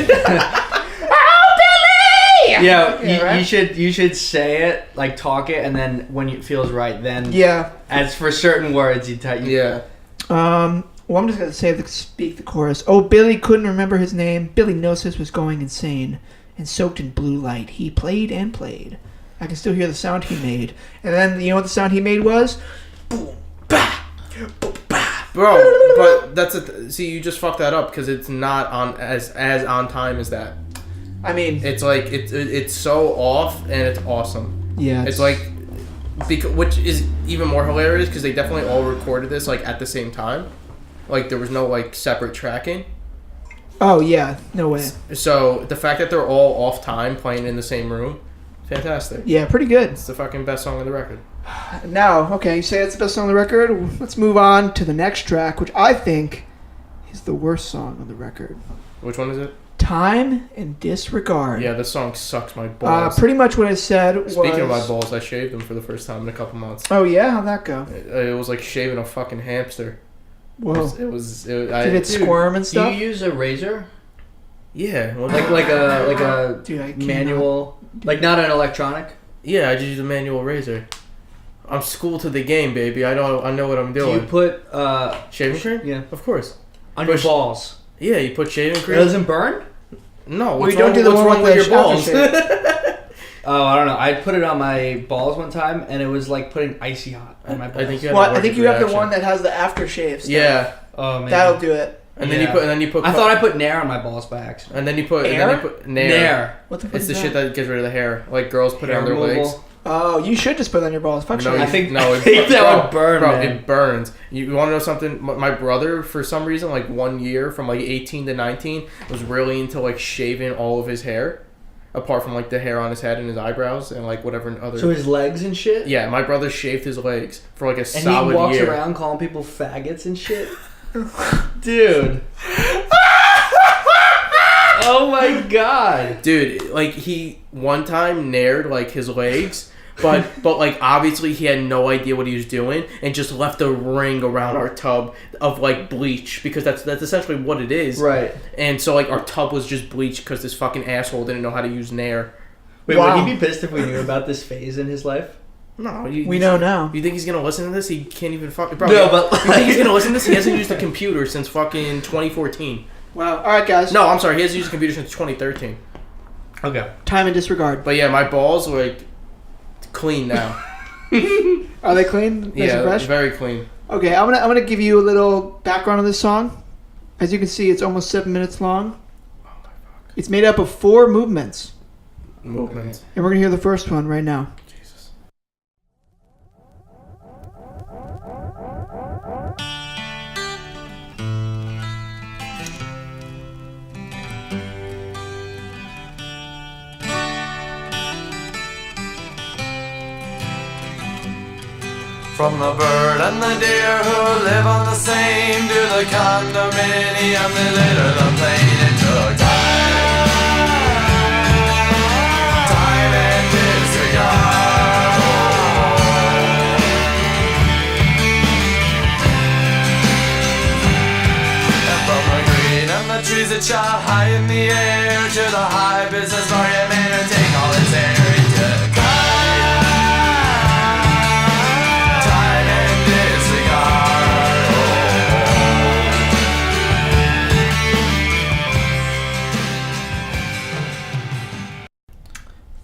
Yeah, right? you should say it, like talk it, and then when it feels right, then Yeah. as for certain words you type. Yeah. Well, I'm just gonna speak the chorus. Oh, Billy couldn't remember his name. Billy Gnosis was going insane, and soaked in blue light, he played and played. I can still hear the sound he made. And then you know what the sound he made was? Boom, bah, boom, bah. Bro, but that's see, you just fucked that up because it's not on as on time as that. I mean, It's like it's so off and it's awesome. yeah, It's like which is even more hilarious because they definitely all recorded this like at the same time. Like there was no like separate tracking. oh yeah, no way. So the fact that they're all off time playing in the same room, fantastic. Yeah, pretty good. It's the fucking best song on the record. Now, okay, you say it's the best song on the record. Let's move on to the next track, which I think is the worst song on the record. Which one is it? Time and Disregard. Yeah, this song sucks my balls. Pretty much what I said was... Speaking of my balls, I shaved them for the first time in a couple months. Oh yeah? How'd that go? It was like shaving a fucking hamster. Whoa. Did it squirm and Do stuff? you use a razor? Yeah. Well, Like a Dude, I cannot. manual, like not an electronic? yeah, I just use a manual razor. I'm schooled to the game, baby. I know what I'm Do doing. you put Shaving cream? Yeah. Of course. on your Push- balls? Yeah, you put shaving It cream. doesn't burn? No, Well, what's you don't wrong, do the what's one wrong with with the your balls? aftershave. Oh, I don't know. I put it on my balls one time, and it was like putting icy hot on my balls. I think you have Well, an I think you have the allergic one reaction. that has the aftershave stuff. Yeah, Oh man, That'll do it. and then Yeah. you put. I thought I put Nair on my balls by accident. And then you put. Air? Nair. Nair. What the fuck It's is the that? shit that gets rid of the hair. Like girls put it on their removal. legs. Oh, you should just put it on your balls. Fuck No, shave. I think no, I think that would burn, Bro, man. it burns. You want to know something? My brother, for some reason, like 1 year from like 18 to 19, was really into like shaving all of his hair, apart from like the hair on his head and his eyebrows and like whatever other. So his legs and shit. Yeah, my brother shaved his legs for like a And solid he walks year. around calling people faggots and shit. Dude. Oh my god. Dude, like he one time nared like his legs. But like obviously he had no idea what he was doing and just left a ring around our tub of like bleach because that's essentially what it is. Right. And so like our tub was just bleached because this fucking asshole didn't know how to use Nair. Wait, Wow. would he be pissed if we knew about this phase in his life? No, We know now. You think he's gonna listen to this? He can't even fucking. Bro, No, but you think he's gonna listen to this? He hasn't used a computer since fucking 2014. Wow. All right, guys. No, I'm sorry, he hasn't used a computer since 2013. Okay. Time and Disregard. But yeah, my balls were like clean now. Are they clean? Nice and Yeah, fresh? very clean. Okay, I'm gonna give you a little background on this song. As you can see, it's almost 7 minutes long. It's made up of 4 movements, Movement. and we're gonna hear the first one right now. Jesus. From the bird and the deer who live on the same to the condominium that litter the plain, it took time and disregard. And from the green and the trees that shot high in the air to the high business market man who take all its air, it took time and disregard.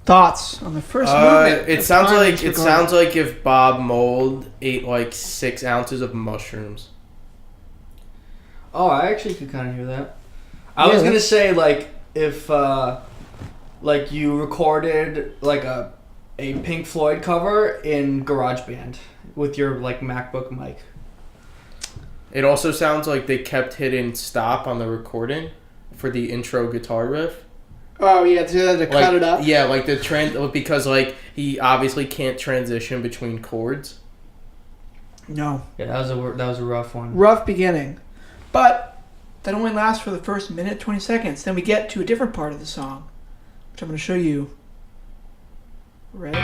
Thoughts on the first movement? It of sounds Time and like Disregard? if Bob Mold ate like 6 ounces of mushrooms. Oh, I actually could kind of hear that. I was Yeah. gonna say like if like you recorded like a Pink Floyd cover in GarageBand with your like MacBook mic. It also sounds like they kept hitting stop on the recording for the intro guitar riff. Oh yeah, to cut it up. Yeah, like because like he obviously can't transition between chords. No. Yeah, that was a rough one. Rough beginning, but that only lasts for the first minute 20 seconds. Then we get to a different part of the song, which I'm going to show you. Right.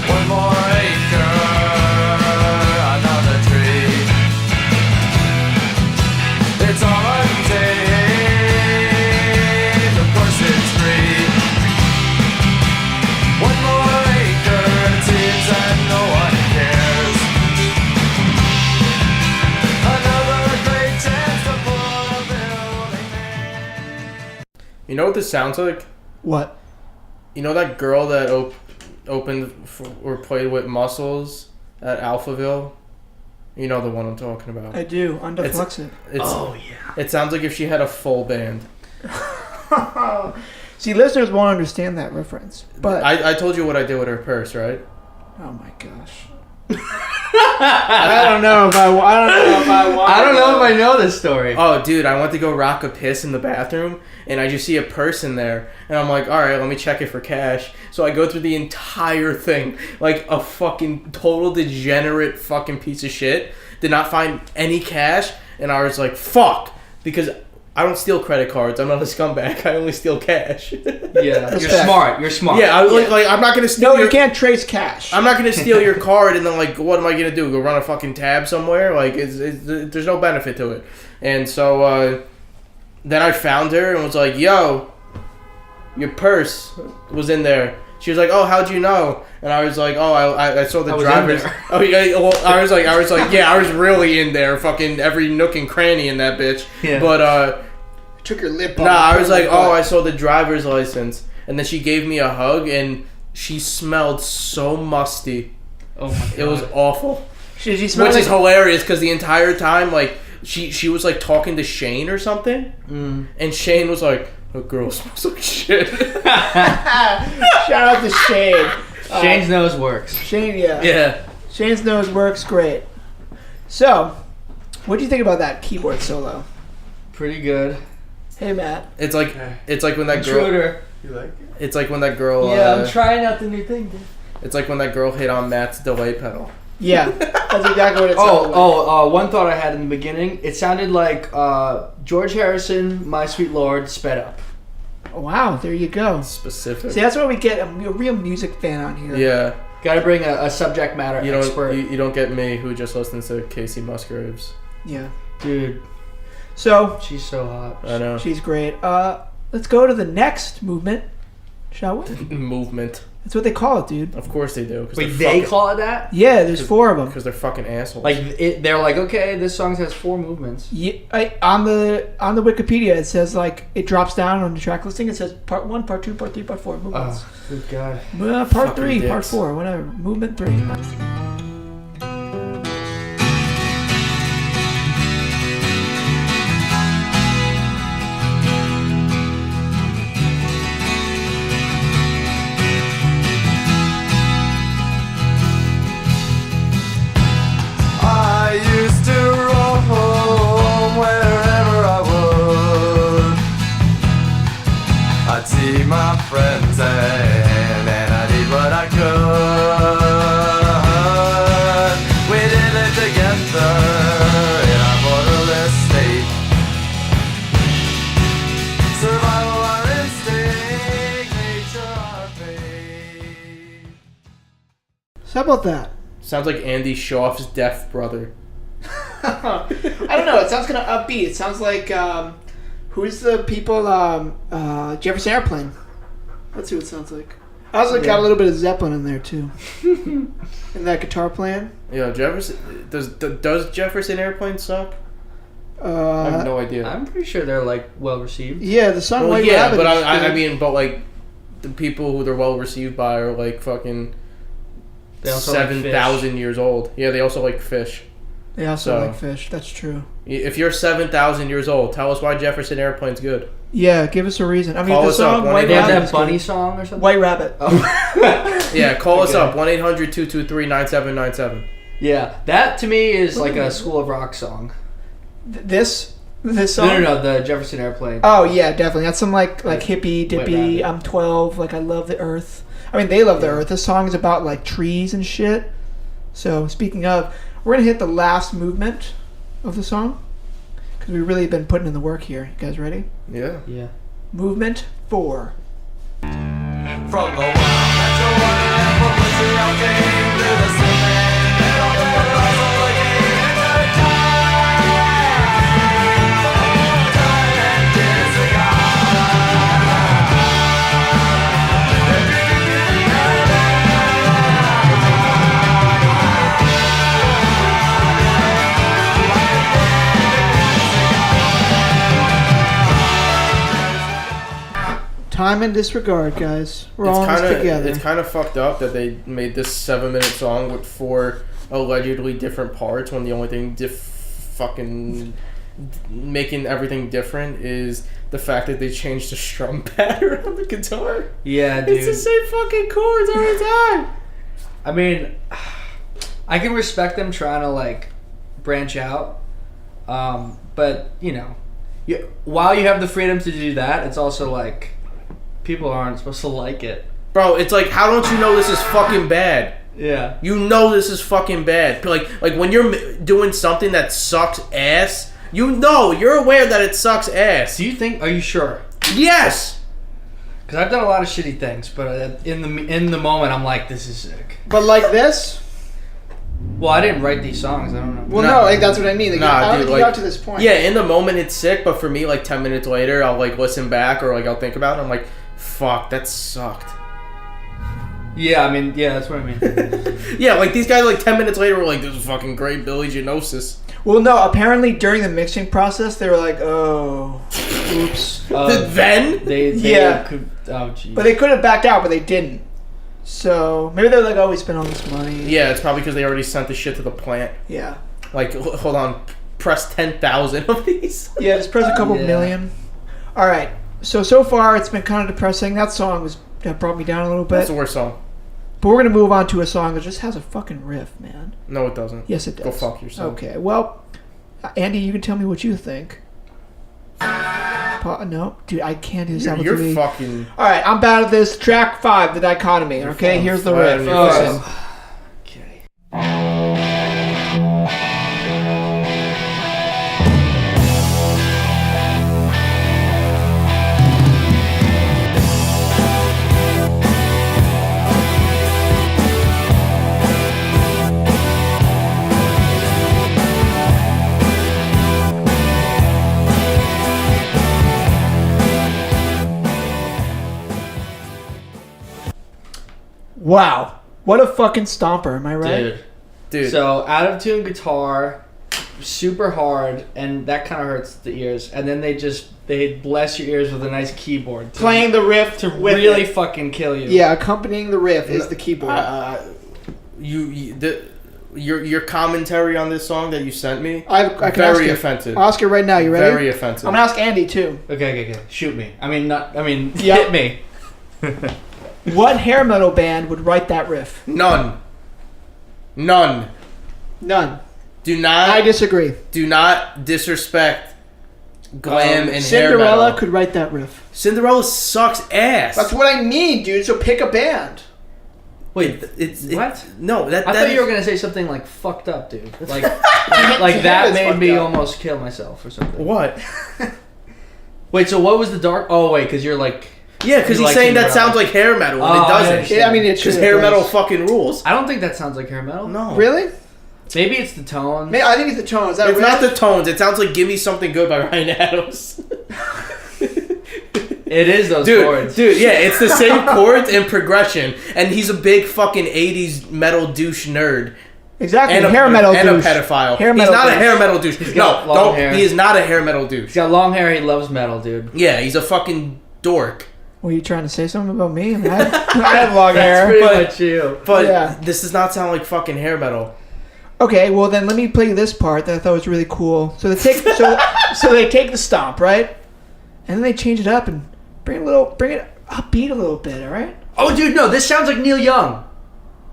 One more acre, another tree. It's all untamed, of course it's free. One more acre, it seems, and no one cares. Another great chance to put a building there. You know what this sounds like? What? You know that girl that opened or played with Muscles at Alphaville? You know the one I'm talking about. I do. Undeflexit. Oh yeah. It sounds like if she had a full band. See, listeners won't understand that reference, but I told you what I did with her purse, right? oh my gosh. I don't know if I want. I don't know if I know this story. Oh, dude, I went to go rock a piss in the bathroom, and I just see a purse in there, and I'm like, all right, let me check it for cash. So I go through the entire thing like a fucking total degenerate fucking piece of shit. Did not find any cash, and I was like, fuck, because I don't steal credit cards. I'm not a scumbag. I only steal cash. Yeah, you're smart. You're smart. Yeah, like I'm not gonna steal. No, you can't trace cash. I'm not gonna steal your card and then like, what am I gonna do? Go run a fucking tab somewhere? Like, there's no benefit to it. And so then I found her and was like, "Yo, your purse was in there." She was like, "Oh, how'd you know?" And I was like, "Oh, I saw the drivers." Oh yeah, well, I was like, yeah, I was really in there, fucking every nook and cranny in that bitch. Yeah. But Took your lip nah, off. I was like, "Oh, I saw the driver's license," and then she gave me a hug, and she smelled so musty. Oh my god. It was awful. Did you smell Which like is hilarious because the entire time, like, she was like talking to Shane or something, and Shane was like, "A girl smells like shit." Shout out to Shane. Shane's nose works. Shane, yeah. Yeah. Shane's nose works great. So, what do you think about that keyboard solo? Pretty good. Hey, Matt. It's like when that girl. Intruder. You like it? It's like when that girl. Yeah, I'm trying out the new thing, dude. It's like when that girl hit on Matt's delay pedal. Yeah, that's exactly what it sounded like. One thought I had in the beginning. It sounded like George Harrison, My Sweet Lord, sped up. Wow, there you go. Specific. See, that's why we get a real music fan on here. Yeah. Got to bring a subject matter expert. You don't get me who just listens to Casey Musgraves. Yeah. Dude, So, she's so hot. I know. she's great. Let's go to the next movement, shall we? Movement. That's what they call it, dude. Of course they do. Wait, they call it that? Yeah, there's 4 of them. Because they're fucking assholes. Like they're like, okay, this song has 4 movements. Yeah, on the Wikipedia, it says like it drops down on the track listing. It says part 1, part 2, part 3, part 4 movements. Oh, good God. Part Fucking 3, part dicks. 4, whatever. Movement 3. I used to roam wherever I would. I'd see my friends and I'd eat what I could. We did it together in our borderless state. Survival our instinct, nature our fate. So how about that? Sounds like Andy Schauf's deaf brother. I don't know. It sounds kind of upbeat. It sounds like who's the people? Jefferson Airplane. Let's see what it sounds like. I also got a little bit of Zeppelin in there too. In that guitar playing. Yeah, Jefferson. Does Jefferson Airplane suck? I have no idea. I'm pretty sure they're like well received. Yeah, the song Well, White yeah, Rabbit but is I good. mean, but like the people who they're well received by are like fucking They also like 7,000 years old. Yeah, they also like Fish. They also So- like Fish. That's true. If you're 7,000 years old, tell us why Jefferson Airplane's good. Yeah, give us a reason. I mean, Call the us up, song White They have Rabbit that is bunny good. song or something. White Rabbit. Yeah, call us Okay. up 1-800-223-9797. Yeah, that to me is like a School of Rock song. This song. No, the Jefferson Airplane. Oh yeah, definitely. That's some like hippie dippy. Rabbit. I'm 12. Like I love the earth. I mean, they love the earth. This song is about like trees and shit. So speaking of, we're gonna hit the last movement of the song because we've really been putting in the work here. You guys ready? Yeah. Yeah. Movement 4. From the wild metro wonderland publicity I came to the cement and all the lights of the game and the time and Time and disregard, guys. We're all in this together. It's kind of fucked up that they made this 7-minute song with 4 allegedly different parts when the only thing fucking making everything different is the fact that they changed the strum pattern on the guitar. Yeah, dude. It's the same fucking chords every time. I mean, I can respect them trying to like branch out, but you know, while you have the freedom to do that, it's also like people aren't supposed to like it. Bro, it's like, how don't you know this is fucking bad? Yeah. You know this is fucking bad. Like when you're doing something that sucks ass, you're aware that it sucks ass. Do you think? Are you sure? Yes. Because I've done a lot of shitty things, but in the moment, I'm like, this is sick. But like this. Well, I didn't write these songs. I don't know. Well, no, like that's what I mean. Like, Nah, I don't dude, think you like- got to this point. Yeah, in the moment it's sick, but for me, like 10 minutes later, I'll like listen back or like I'll think about it. I'm like, fuck, that sucked. Yeah, I mean, yeah, that's what I mean. Yeah, like these guys, like 10 minutes later, were like, this is fucking great, Billy Genosis. Well, no. Apparently, during the mixing process, they were like, "Oh, oops." Then? They Yeah. could. Oh, jeez. But they could have backed out, but they didn't. So maybe they're like, "Oh, we spent all this money." Yeah, it's probably because they already sent the shit to the plant. Yeah. Like, hold on, press 10,000 of these. Yeah, just press a couple Yeah. million. All right. So far, it's been kind of depressing. That song that brought me down a little That's bit. the worst song. But we're gonna move on to a song that just has a fucking riff, man. No, it doesn't. Yes, it does. Go fuck yourself. Okay. Well, Andy, you can tell me what you think. No, dude, I can't do this. You're fucking... All right, I'm bad at this. Track 5, The Dichotomy. Okay, here's the flat riff. on your Listen. Okay. Wow, what a fucking stomper. Am I right? Dude. So out of tune guitar, super hard, and that kind of hurts the ears. And then they bless your ears with a nice keyboard Playing the riff to with really it. fucking kill you. Yeah, accompanying the riff is the keyboard. Your commentary on this song that you sent me, I can ask very you. offensive. I'll ask you right now. You ready? Very offensive. I'm gonna ask Andy too. Okay. Shoot me. Yep. Hit me. What hair metal band would write that riff? None. None. Do not. I disagree. Do not disrespect glam and hair Cinderella metal. could write that riff. Cinderella sucks ass. That's what I mean, dude. So pick a band. Wait, What? No, that. I that thought you is- were gonna say something like fucked up, dude. Like Him that is made fucked me up. almost kill myself or something. What? Wait, so what was the dark? Oh wait, because you're like. Yeah, because You he's like saying that Cinderella. sounds like hair metal, and Oh, it I doesn't. understand. Yeah, I mean, it Because should. hair metal fucking rules. I don't think that sounds like hair metal. No. Really? Maybe it's the tone. I think it's the tone. Is that It's riff? not the tones. It sounds like "Give Me Something Good" by Ryan Adams. It is those chords. Dude, yeah, it's the same chords and progression. And he's a big fucking 80s metal douche nerd. Exactly. And hair metal douche. And a pedophile. He's not a hair metal douche. He is not a hair metal douche. He's got long hair. He loves metal, dude. Yeah, he's a fucking dork. Were you trying to say something about me? I have long hair. That's pretty much you. But this does not sound like fucking hair metal. Okay, well then let me play you this part that I thought was really cool. So they take so they take the stomp, right? And then they change it up and bring it upbeat a little bit, all right? Oh, dude, no, this sounds like Neil Young.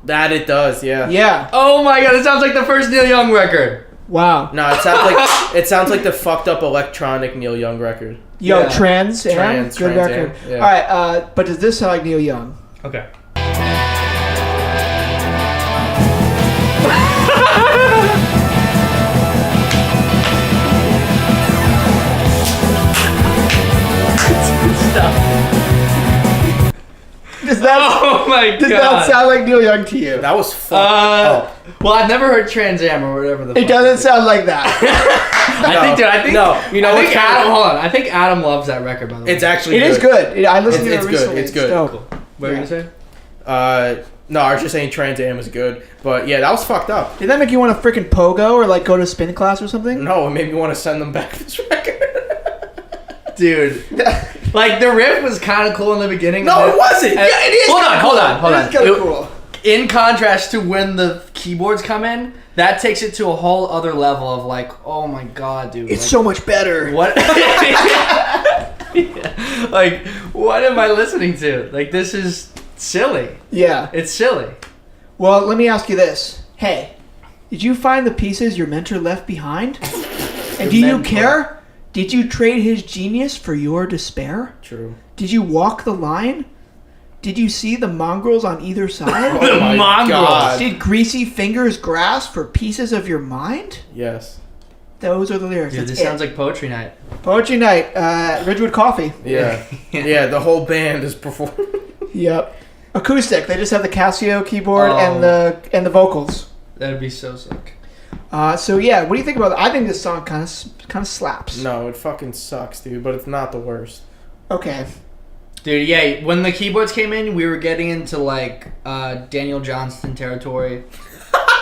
That it does, yeah. Yeah. Oh my god, it sounds like the first Neil Young record. Wow. No, it sounds like the fucked up electronic Neil Young record. Yo, Yeah. Trans Am, good Trans record. Am, yeah. All right, but does this sound like Neil Young? Okay. Does that sound like Neil Young to you? That was fucked up. Well, I've never heard Trans Am or whatever the fuck. It doesn't sound like that. I think Adam loves that record, by the way. It's actually It good. is good. I listened to it It's good. recently. It's good. dope. Cool. What were you going to say? No, I was just saying Trans Am is good. But yeah, that was fucked up. Did that make you want to freaking pogo or like go to spin class or something? No, it made me want to send them back this record. Dude. Like, the riff was kind of cool in the beginning. No, it wasn't. Yeah, it is. Hold on. It's kind of cool. In contrast to when the keyboards come in, that takes it to a whole other level of like, oh my god, dude. It's like, so much better. What? Like, what am I listening to? Like, this is silly. Yeah. It's silly. Well, let me ask you this. Hey, did you find the pieces your mentor left behind? And do you care? Did you trade his genius for your despair? True. Did you walk the line? Did you see the mongrels on either side? Oh my God. Did greasy fingers grasp for pieces of your mind? Yes. Those are the lyrics. Dude, That's this it. sounds like poetry night. Poetry night, Ridgewood Coffee. Yeah. Yeah, the whole band is performing. Yep. Acoustic. They just have the Casio keyboard and the vocals. That'd be so sick. So yeah, what do you think about that? I think this song kind of slaps. No, it fucking sucks, dude, but it's not the worst. Okay. Dude, yeah, when the keyboards came in, we were getting into like Daniel Johnston territory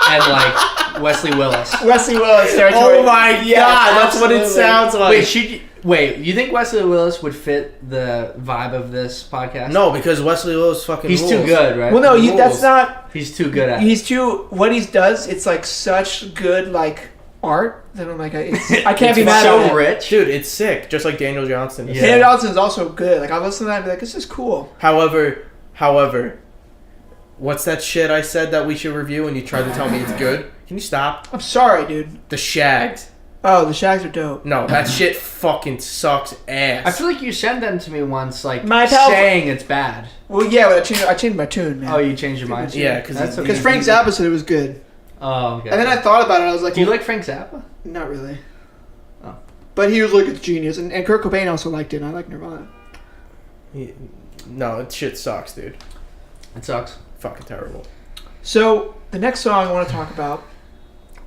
and like Wesley Willis. Wesley Willis territory. Oh my god, that's what it absolutely. sounds like. Wait, you think Wesley Willis would fit the vibe of this podcast? No, because Wesley Willis fucking He's rules. too good, right? Well, no, Rules. that's not. He's too good at it. He's too. What he does, it's like such good like art that I'm like, I can't be mad so at it. rich. Dude, it's sick, just like Daniel Johnston. Yeah. Daniel Johnston's also good. Like I listen to that and be like, this is cool. However, what's that shit I said that we should review and you tried to tell me it's good? Can you stop? I'm sorry, dude. The Shags. Oh, the Shags are dope. No, that shit fucking sucks ass. I feel like you sent them to me once, like My pal- saying it's bad. Well, yeah, but I changed my tune, man. Oh, you changed your mind? Yeah, because That's Because Frank Zappa said it was good, Oh, okay. and then I thought about it. I was like, Do you well, like Frank Zappa? not really. Oh. But he was like, it's genius, and Kurt Cobain also liked it. And I like Nirvana. No, that shit sucks, dude. It sucks. Fucking terrible. So the next song I want to talk about,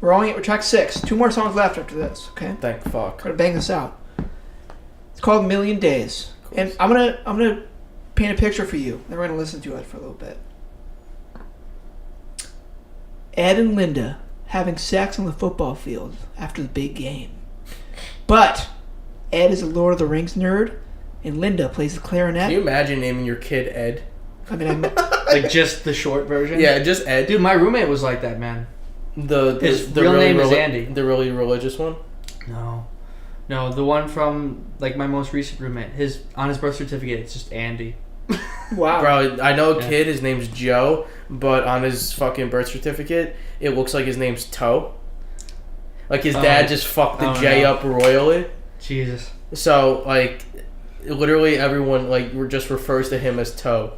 we're track 6. 2 more songs left after this. Okay, Thank fuck. gotta bang this out. It's called "Million Days," and I'm gonna paint a picture for you. Then we're gonna listen to it for a little bit. Ed and Linda having sex on the football field after the big game, but Ed is a Lord of the Rings nerd, and Linda plays the clarinet. Can you imagine naming your kid Ed? I mean, Like just the short version? Yeah, just Ed. Dude, my roommate was like that, man. His real really name is Andy. The really religious one? No, the one from like my most recent roommate. On his birth certificate, it's just Andy. wow. Bro, I know a kid, his name's Joe, but on his fucking birth certificate, it looks like his name's Toe. Like his dad just fucked the J up royally. Jesus. So, like, literally everyone, like, just refers to him as Toe.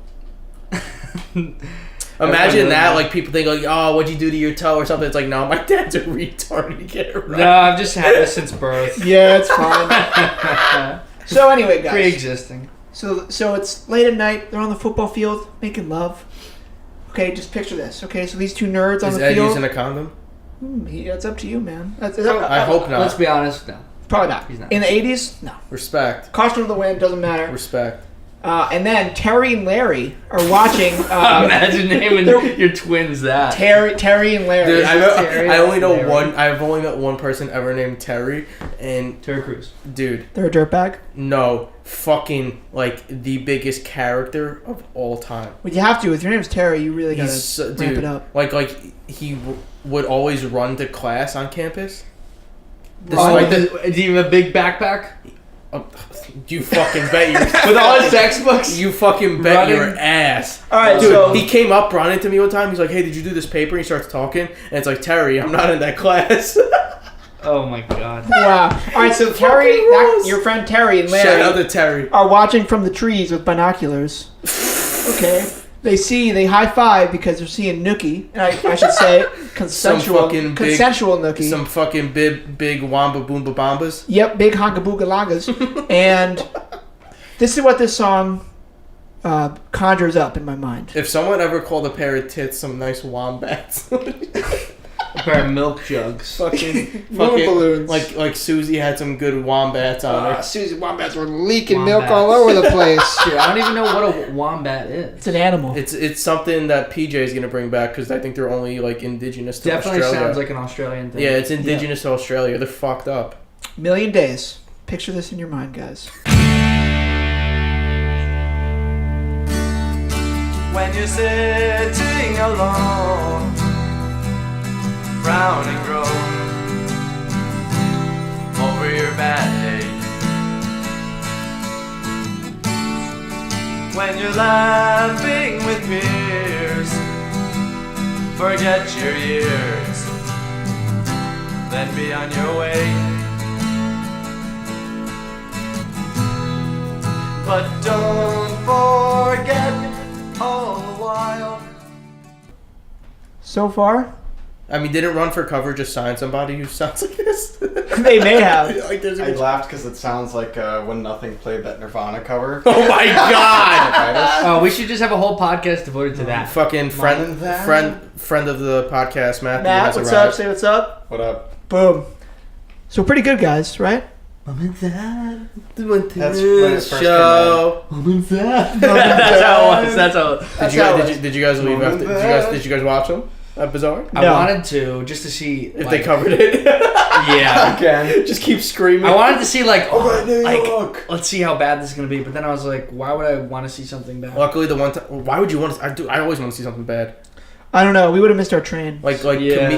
Imagine that, like, people think, like, oh, what'd you do to your toe or something? It's like, no, my dad's a retard. You get it right. No, I've just had this since birth. Yeah, it's fine. So anyway, guys. Pre-existing. So it's late at night. They're on the football field making love. Okay, just picture this. Okay, so these two nerds on Is the Ed field. using a condom? That's up to you, man. I hope not. Let's be honest. No. Probably not. He's not. In the 80s, no. Respect. Caution to the Wind doesn't matter. Respect. And then Terry and Larry are watching. Imagine naming your twins that. Terry and Larry. Dude, Terry I only know Larry. one. I've only met one person ever named Terry, and Terry Crews. dude, They're a dirtbag. no, fucking like the biggest character of all time. Well, you have to. If your name's Terry, you really gotta He's ramp dude, it up. like he would always run to class on campus. Is he have a big backpack? You fucking bet your With all his textbooks? You fucking bet Running. your ass. All right, Dude, so he came up running to me one time. He's like, "Hey, did you do this paper?" And he starts talking, and it's like, "Terry, I'm not in that class." Oh my god. wow. All right, so Terry, your friend Terry and Larry Shout out to Terry. are watching from the trees with binoculars. Okay. They high five because they're seeing Nookie, and I should say consensual Nookie. Some fucking big wamba boomba bombas. Yep, big honka booga lagas. And this is what this song conjures up in my mind. If someone ever called a pair of tits some nice wombats, A pair of milk jugs. fucking balloons. like Susie had some good wombats on her. Susie Wombats were leaking milk all over the place. Shit, I don't even know what a wombat is. It's an animal. It's something that PJ is gonna bring back because I think they're only like indigenous to Definitely Australia. sounds like an Australian thing. Yeah, it's indigenous to Australia. They're fucked up. Million Days. Picture this in your mind, guys. When you're sitting alone, frown and groan over your bad day. When you're laughing with peers, forget your years, then be on your way. But don't forget all the while. So far, I mean, didn't Run for Cover just sign somebody who sounds like this? they may have. Like, there's I laughed because it sounds like When Nothing played that Nirvana cover. Oh my god! Oh, we should just have a whole podcast devoted to that. Fucking friend of the podcast, Matthew. Matt, has what's arrived. up? Say what's up. What up? Boom. So pretty good, guys, right? That's when it first Show. That's how it was. That's how. Did you guys leave after? Did you guys watch them at Bizarre? I No. wanted to just to see If they covered it, Yeah. Again. just keep screaming. I wanted to see Alright, New York. like let's see how bad this is gonna be. But then I was like, why would I want to see something bad? Luckily, the one time. Why would you want to? I always want to see something bad. I don't know. We would have missed our train. Like Yeah.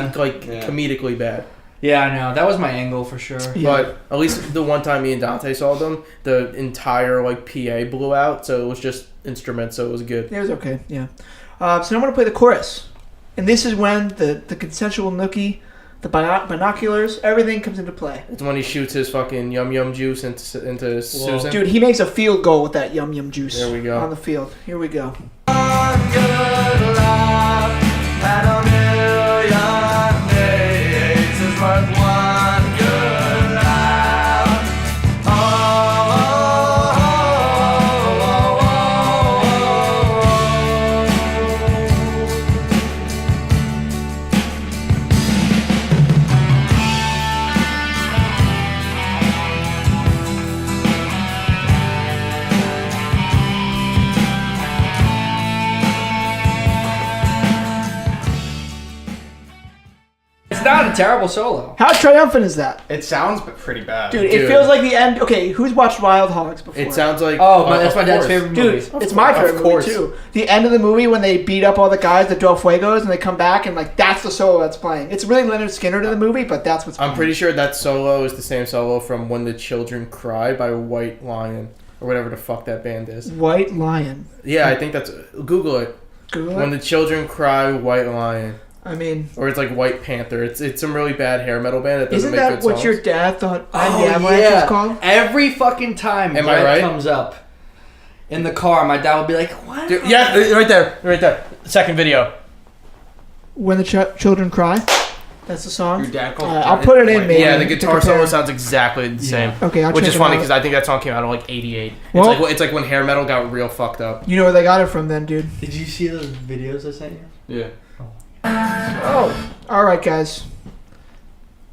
comedically bad. Yeah, I know. That was my angle for sure. Yeah. But at least the one time me and Dante saw them, the entire PA blew out, so it was just instruments, so it was good. It was okay, yeah. So now I'm going to play the chorus. And this is when the consensual nookie, the binoculars, everything comes into play. It's when he shoots his fucking yum yum juice into Susan. Dude, he makes a field goal with that yum yum juice. There we go. On the field. Here we go. One good laugh at a million days is worth one good laugh. Oh, oh, oh, oh, It's not a terrible solo. How triumphant is that? It sounds pretty bad. Dude, it Dude. feels like the end. Okay, who's watched Wild Hogs before? It sounds like That's my dad's course. favorite Dude, movie. it's my favorite Of movie course. too. The end of the movie when they beat up all the guys that Del Fuegos and they come back and that's the solo that's playing. It's really Leonard Skinner to the movie, but that's what's playing. I'm pretty sure that solo is the same solo from When the Children Cry by White Lion or whatever the fuck that band is. White Lion. Yeah, I think that's Google it. Google When it. the Children Cry, White Lion, I mean, or it's like White Panther. It's some really bad hair metal band that doesn't isn't make that good what songs. your dad thought Oh, Avalanche was called? Every fucking time Am I Brett right? comes up in the car, my dad would be like, "What?" Dude, yeah, right there. Second video. When the Children Cry. That's the song. Your dad called I'll put it in, maybe. Yeah, the to guitar compare. solo sounds exactly the same. Okay, I'll Which check is it funny out. because I think that song came out in '88. Well- it's like when hair metal got real fucked up. You know where they got it from then, dude. Did you see those videos I sent you? Yeah. Oh, all right, guys.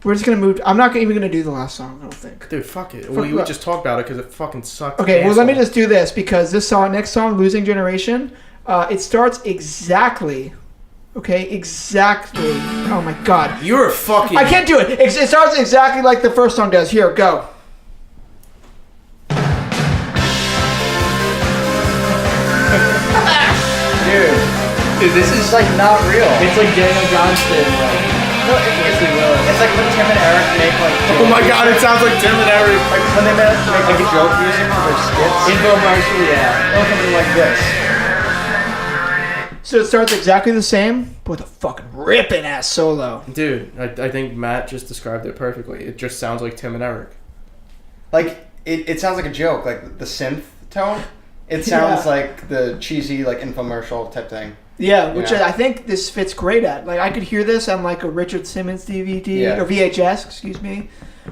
We're just gonna move. I'm not even gonna do the last song. I don't think. Dude, fuck it. We would just talk about it because it fucking sucks. Okay, well let me just do this because this next song, "Losing Generation," it starts exactly. Okay, exactly. Oh my god. You're a fucking. I can't do it. It starts exactly like the first song does. Here, go. Dude, this is like not real. It's like Daniel Johnston, like. No, it's like when Tim and Eric make like. Oh my god, it sounds like Tim and Eric. Like when they make like a joke music for their skits. Infomercial, yeah. Or something like this. So it starts exactly the same, but with a fucking ripping ass solo. Dude, I think Matt just described it perfectly. It just sounds like Tim and Eric. Like it sounds like a joke, like the synth tone. It sounds like the cheesy like infomercial type thing. Yeah, which I think this fits great at. Like I could hear this on like a Richard Simmons DVD or VHS, excuse me,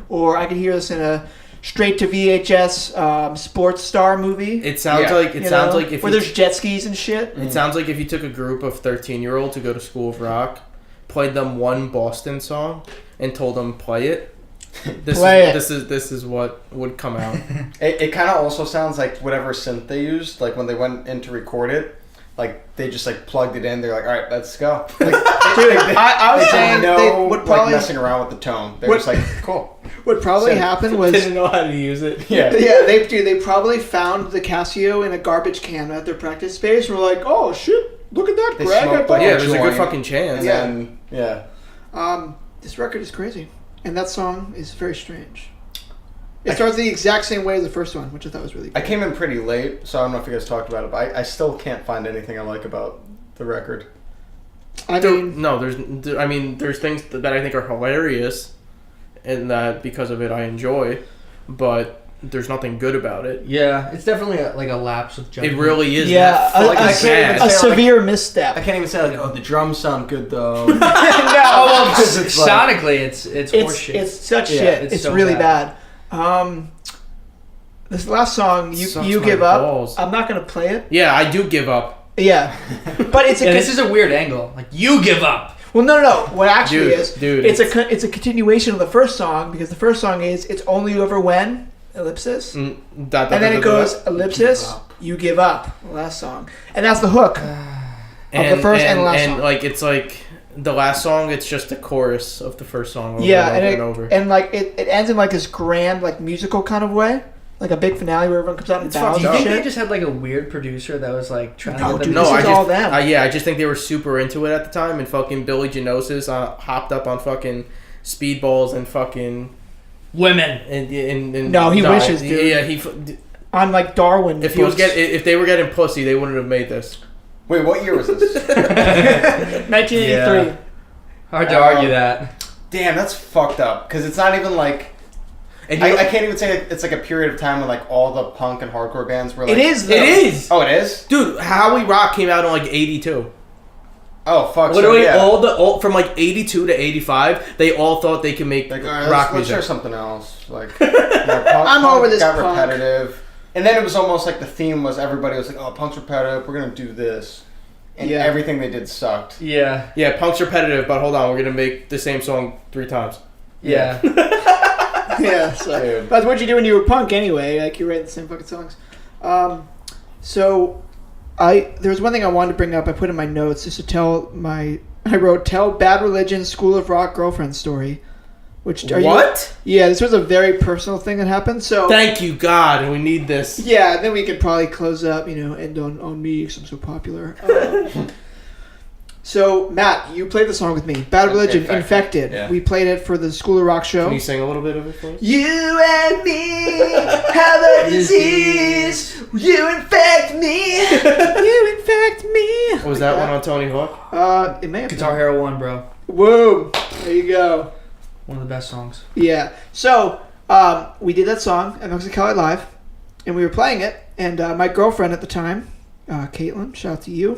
or I could hear this in a straight to VHS sports star movie. It sounds like if where there's jet skis and shit. It sounds like if you took a group of 13-year-olds to go to School of Rock, played them one Boston song, and told them play it. This is what would come out. It kind of also sounds like whatever synth they used, like when they went in to record it. Like they just like plugged it in. They're like, all right, let's go. Like, Dude, I was saying they would probably messing around with the tone. They're just like, cool. What probably happened was Didn't know how to use it. Yeah. They probably found the Casio in a garbage can at their practice space and were like, oh shit, look at that, They Greg. smoked, like, There's a joint, good fucking chance. And then This record is crazy, and that song is very strange. It starts the exact same way as the first one, which I thought was really cool. I came in pretty late, so I don't know if you guys talked about it, but I still can't find anything I like about the record. There's things that I think are hilarious, and that because of it I enjoy, but there's nothing good about it. Yeah, it's definitely a lapse of judgment. It really is. A severe misstep. I can't even say like, oh, the drums sound good though. No, sonically, it's horseshit. It's such shit. It's so really bad. This last song, you give up. Balls. I'm not gonna play it. Yeah, I do give up. Yeah, but it's this is a weird angle. Like you give up. Well, no. What actually dude, it's a continuation of the first song because the first song is "It's Only Over When." Ellipsis, and then it goes ellipsis. You give up. The last song, and that's the hook of the first and the last song. And like it's like the last song, it's just a chorus of the first song. Over and over. And like it ends in like this grand like musical kind of way, like a big finale where everyone comes out and bows. Do you and think shit. they just had like a weird producer that was like trying to get them? No, this is all them. I just think they were super into it at the time, and fucking Billy Genosis hopped up on fucking speedballs and fucking. Women and no, he wishes, dude. Yeah, on like Darwin. If if they were getting pussy, they wouldn't have made this. Wait, what year was this? 1983. Yeah. Hard to argue that. Damn, that's fucked up. Because it's not even like. And I can't even say it's like a period of time when like all the punk and hardcore bands were like. It is. Oh, it is. Dude, Howie Rock came out in like '82. Oh fuck! Literally, all from like '82 to '85, they all thought they could make rock let's music. try something else. Like, punk over this. Got punk. repetitive, and then it was almost like the theme was everybody was like, "Oh, punk's repetitive. We're gonna do this," and everything they did sucked. Yeah. Yeah, punk's repetitive, but hold on, we're gonna make the same song 3 times. Yeah. Yeah. So that's what you do when you were punk, anyway. Like you write the same fucking songs. There was one thing I wanted to bring up. I put in my notes just to tell Bad Religion School of Rock girlfriend story. Yeah, this was a very personal thing that happened. So thank you God, we need this. Yeah, then we could probably close up, end on me because I'm so popular. So Matt, you played the song with me. Bad Religion, Infected. Yeah. We played it for the School of Rock show. Can you sing a little bit of it for us? You and me have a disease. You infect me. You infect me. Was that one on Tony Hawk? It may have Guitar been. Hero 1, bro. Whoa. There you go. One of the best songs. Yeah. So, we did that song at Mexicali Live, and we were playing it, and my girlfriend at the time, Caitlin, shout out to you.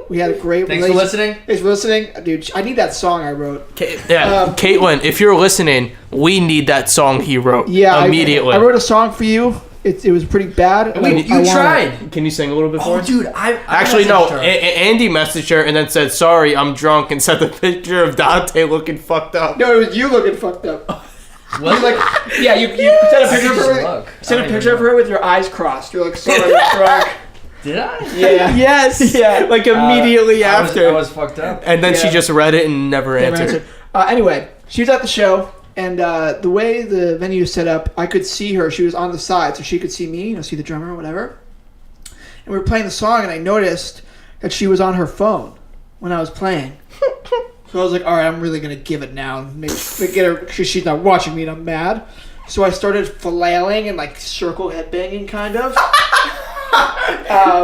We had a great Thanks for listening. Thanks for listening. Dude, I need that song I wrote. Caitlin, if you're listening, we need that song he wrote. Yeah, immediately. I wrote a song for you it was pretty bad. Wait, you tried? Can you sing a little bit for Oh, us? dude, I Actually, no. messaged her. Andy messaged her and then said, "Sorry, I'm drunk," and sent the picture of Dante looking fucked up. No, it was you looking fucked up. Was You like, yeah, you sent a picture of her. Look. Sent I a don't picture of even her with your eyes crossed. You're like, sorry, I'm drunk. Did I? Yeah. Yes. Yeah. Like immediately after. I was fucked up. And then she Yeah. just read it and never answered. Anyway, she was at the show, and the way the venue is set up, I could see her. She was on the side, so she could see me, see the drummer or whatever. And we were playing the song, and I noticed that she was on her phone when I was playing. So I was like, all right, I'm really going to give it now. And maybe get her, because she's not watching me, and I'm mad. So I started flailing and, like, circle headbanging, kind of.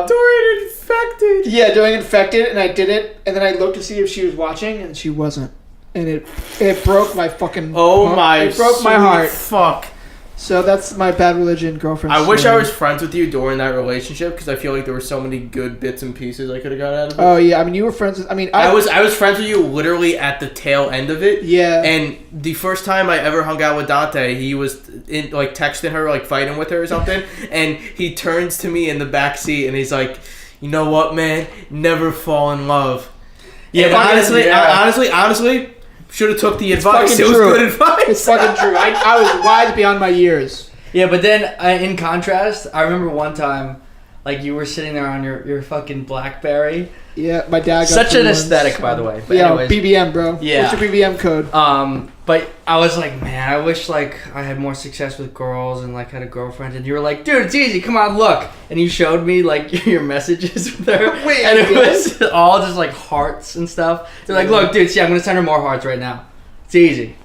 Doing Infected. Yeah, doing Infected, and I did it, and then I looked to see if she was watching, and she wasn't. And it broke my fucking my it broke my sweet heart. Fuck. So that's my Bad Religion girlfriend. I wish I was friends with you during that relationship because I feel like there were so many good bits and pieces I could have got out of it. Oh yeah, I mean you were friends with. I mean I was friends with you literally at the tail end of it. Yeah. And the first time I ever hung out with Dante, he was texting her, like fighting with her or something, and he turns to me in the back seat and he's like, "You know what, man? Never fall in love." Yeah, and but honestly, should have took the advice. fucking It was true. good advice. It's fucking true. I was wise beyond my years. Yeah, but then in contrast, I remember one time, like you were sitting there on your fucking BlackBerry. Yeah, my dad got Such the an ones. aesthetic, by the way. But Yeah, anyways, BBM, bro. Yeah. What's your BBM code? But I was like, man, I wish like I had more success with girls and like had a girlfriend. And you were like, dude, it's easy. Come on, look. And you showed me like your messages with her. Wait, and it you was all just like hearts and stuff. You're like, look, dude, see, I'm gonna send her more hearts right now. It's easy.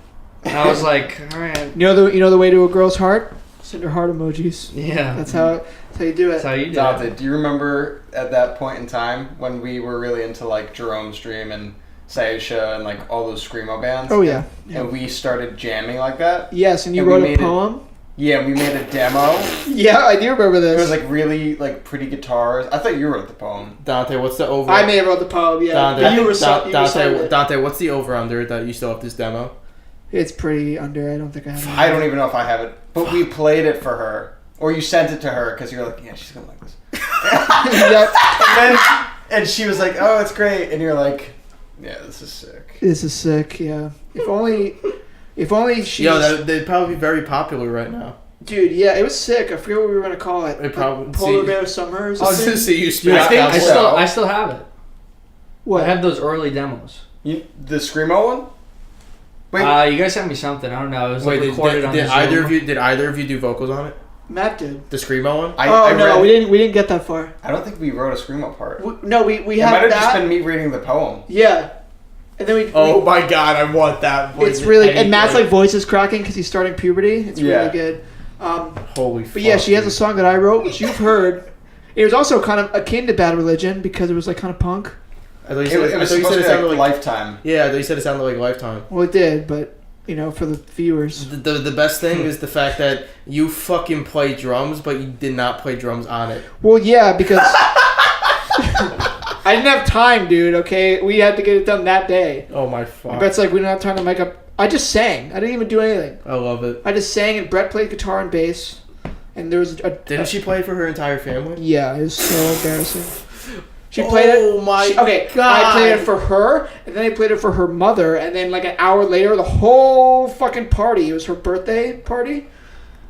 And I was like, all right. You know the way to a girl's heart? Send her heart emojis. Yeah. That's how you do it. That's how you do Dante, it. do you remember at that point in time when we were really into like Jerome's Dream and Sayasha and like all those screamo bands? Oh yeah. And we started jamming like that? Yes, and you And we wrote a made it- poem. Yeah, we made a demo. Yeah, I do remember this. It was like really like pretty guitars. I thought you wrote the poem. Dante, what's the over? I may have wrote the poem. Yeah, Dante, you recited it. Dante, what's the over under that you still have this demo? It's pretty under. I don't think I have it. I don't even know if I have it, but we played it for her, or you sent it to her because you're like, yeah, she's gonna like this. Yep. And she was like, oh, it's great, and you're like, yeah, this is sick. This is sick. Yeah. If only she. Yo, they'd probably be very popular right now. Dude, yeah, it was sick. I forget what we were gonna call it. It probably Polar Bear Summer or something. to see you Dude, spit I think out. I still have it. What? I have those early demos. The screamo one? Wait, You guys sent me something. I don't know. It was like Wait, recorded on did Zoom. either of you do vocals on it? Matt did. The screamo one? I No, read, we didn't get that far. I don't think we wrote a screamo part. We It had might have that. just been me reading the poem. Yeah. And then Oh my god, I want that. it's really and Matt's like voice is cracking because he's starting puberty. It's Yeah. really good. Holy fuck. But yeah, she has a song that I wrote, which you've heard. It was also kind of akin to Bad Religion because it was like kind of punk. I thought you It said was I thought you supposed said to it be sounded like like Lifetime. Yeah, I thought you said it sounded like Lifetime. Well, it did, but for the viewers. The best thing is the fact that you fucking play drums, but you did not play drums on it. Well, yeah, because I didn't have time, dude. Okay, we had to get it done that day. Oh my fuck. Brett's like, we don't have time to make up. I just sang. I didn't even do anything. I love it. I just sang, and Brett played guitar and bass. And there was Didn't she play for her entire family? Yeah, it was so embarrassing. She played it. Oh my god. I played it for her, and then I played it for her mother, and then like an hour later, the whole fucking party. It was her birthday party.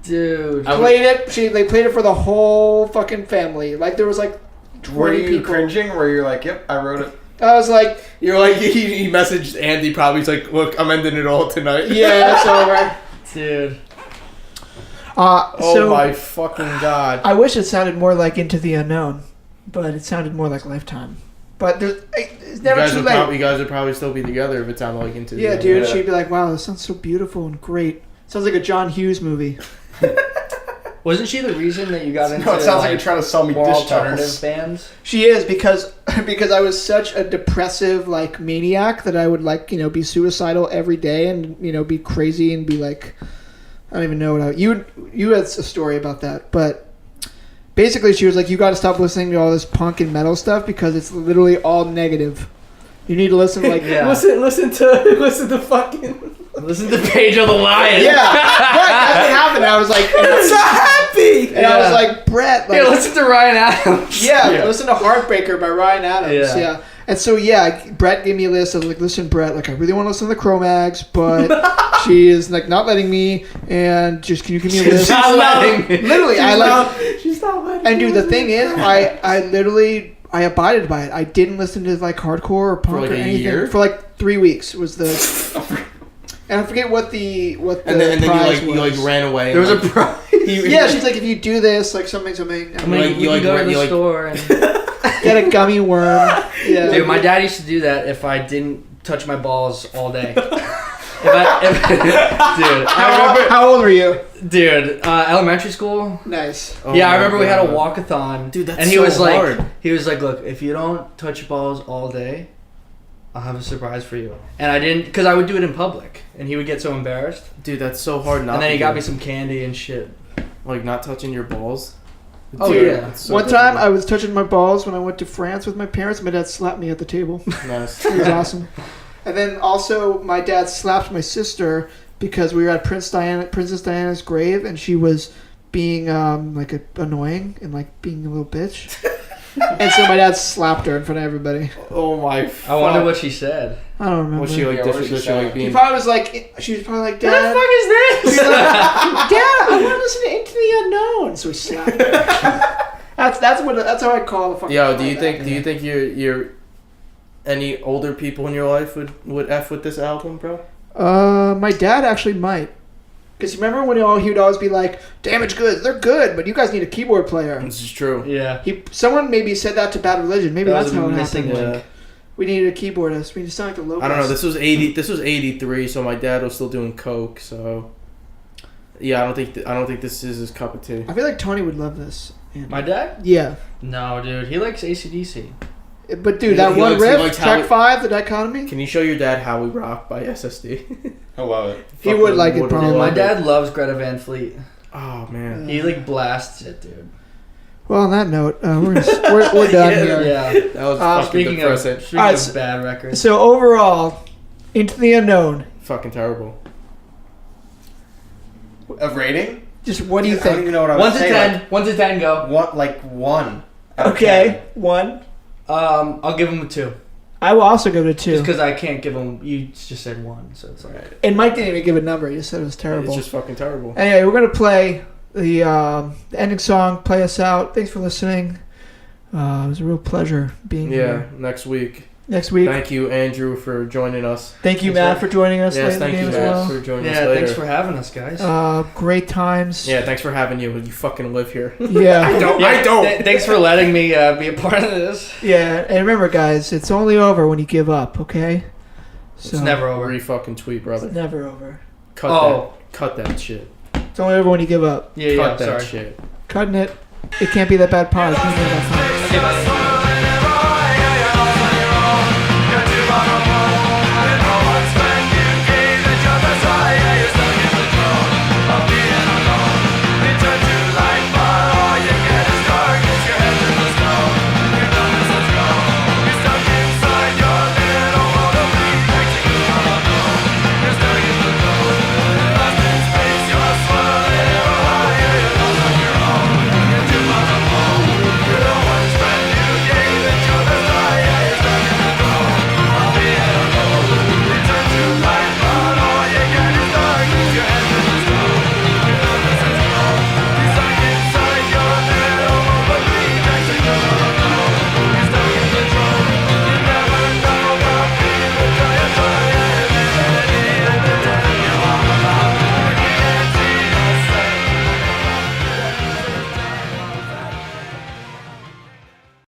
Dude. They played it for the whole fucking family. Like there was like 20 Were you people. cringing? Where you're like, yep, I wrote it. I was like, You're like, he messaged Andy probably. He's like, look, I'm ending it all tonight. yeah, it's over. Dude. Oh So my fucking god. I wish it sounded more like Into the Unknown, but it sounded more like Lifetime. But it's never too late. You guys would probably still be together if it sounded like Into the Yeah, Unknown. dude, Yeah. she'd be like, wow, this sounds so beautiful and great. Sounds like a John Hughes movie. Wasn't she the reason that you got into No, it sounds like you're trying to sell me more dish alternative towels. bands? She is because I was such a depressive like maniac that I would like be suicidal every day and be crazy and be like I don't even know what you had a story about that, but basically she was like, you got to stop listening to all this punk and metal stuff because it's literally all negative. You need to listen to like Yeah. Listen to fucking Listen to Page of the Lion. yeah, right. That's what happened. I was like, I'm so happy. And I was like, Brett, like, yeah, listen to Ryan Adams. yeah, listen to Heartbreaker by Ryan Adams. Yeah. Yeah. And so, yeah, Brett gave me a list. I was like, listen, Brett, like, I really want to listen to the Cro-Mags, but she is, like, not letting me. And just, can you give me a list? She's not letting me. Literally, She's not letting and dude, the thing is, I literally, I abided by it. I didn't listen to, like, hardcore or punk like or a anything. year? For, like, 3 weeks was the... And I forget what the and then prize you like was. ran away. There was like, a prize. Yeah, she's like, if you do this, like, something. I mean, you can go to the store and... Get a gummy worm. Yeah. Dude, my dad used to do that if I didn't touch my balls all day. Dude, How old were you? Dude, elementary school. Nice. Oh Yeah, I my remember we had a God. walkathon. Dude, that's and he so was hard. like, he was like, look, if you don't touch your balls all day, I'll have a surprise for you. And I didn't, because I would do it in public, and he would get so embarrassed. Dude, that's so hard not And then to he got do. me some candy and shit. Like, not touching your balls? Oh, Dude, yeah. it's so One difficult. time I was touching my balls when I went to France with my parents. My dad slapped me at the table. Nice. It was awesome. And then also my dad slapped my sister because we were at Princess Diana's grave, and she was being like annoying and like being a little bitch. And so my dad slapped her in front of everybody. Oh my I wonder what she said. I don't remember. Was she like, Yeah, what did she was she say? like She being... probably was like, What the Dad, fuck is this? Dad, I want to listen to Into the Unknown. So he slapped her. That's how I call the fucking. Yo, do you think you're any older people in your life would F with this album, bro? My dad actually might. Because remember when he would always be like, Damaged Goods, they're good, but you guys need a keyboard player. This is true. Yeah. Someone maybe said that to Bad Religion. Maybe That that's was a how it missing happened. link. We needed a keyboardist. We just sound like the Lopez. I don't know. This was 83, so my dad was still doing coke. So yeah, I don't think this is his cup of tea. I feel like Tony would love this. Yeah. My dad? Yeah. No, dude. He likes AC/DC. But dude, He that one likes riff, how track 5, the dichotomy, Can you show your dad How We Rock by SSD? I love it. he would like it Would probably. Dude, my love dad loves Greta Van Fleet. Oh man. He like blasts it, dude. Well, on that note, we're done Yeah. here. Yeah. That was fucking Speaking depressing. of Alright, bad records. So overall, Into the Unknown, Fucking terrible. Of rating? just what do you I don't think? even know what I would 1 to say. 10. 1 to 10, go. One. out of Okay, 1. I'll give him a 2. I will also give it a 2. Just because I can't give him. You just said 1, so it's like. And Mike didn't even give a number. He just said it was terrible. It's just fucking terrible. Anyway, we're gonna play the ending song. Play us out. Thanks for listening. It was a real pleasure being Yeah. here. Next week. Next week. Thank you, Andrew, for joining us. Thank you, Thanks, Matt, Matt. for joining us late Yes, in the thank game you, as Matt, well. for joining us Yeah, later. thanks for having us, guys. Great times. Yeah, thanks for having you. You fucking live here. Yeah. I don't. Thanks for letting me be a part of this. Yeah, and remember, guys, it's only over when you give up. Okay. So, It's never over. Re-fucking tweet, brother. It's never over. Cut that shit. It's only over when you give up. Yeah, Cut that sorry. shit. Cutting it. It can't be that bad pod. It can't be that bad pod. Okay, bye.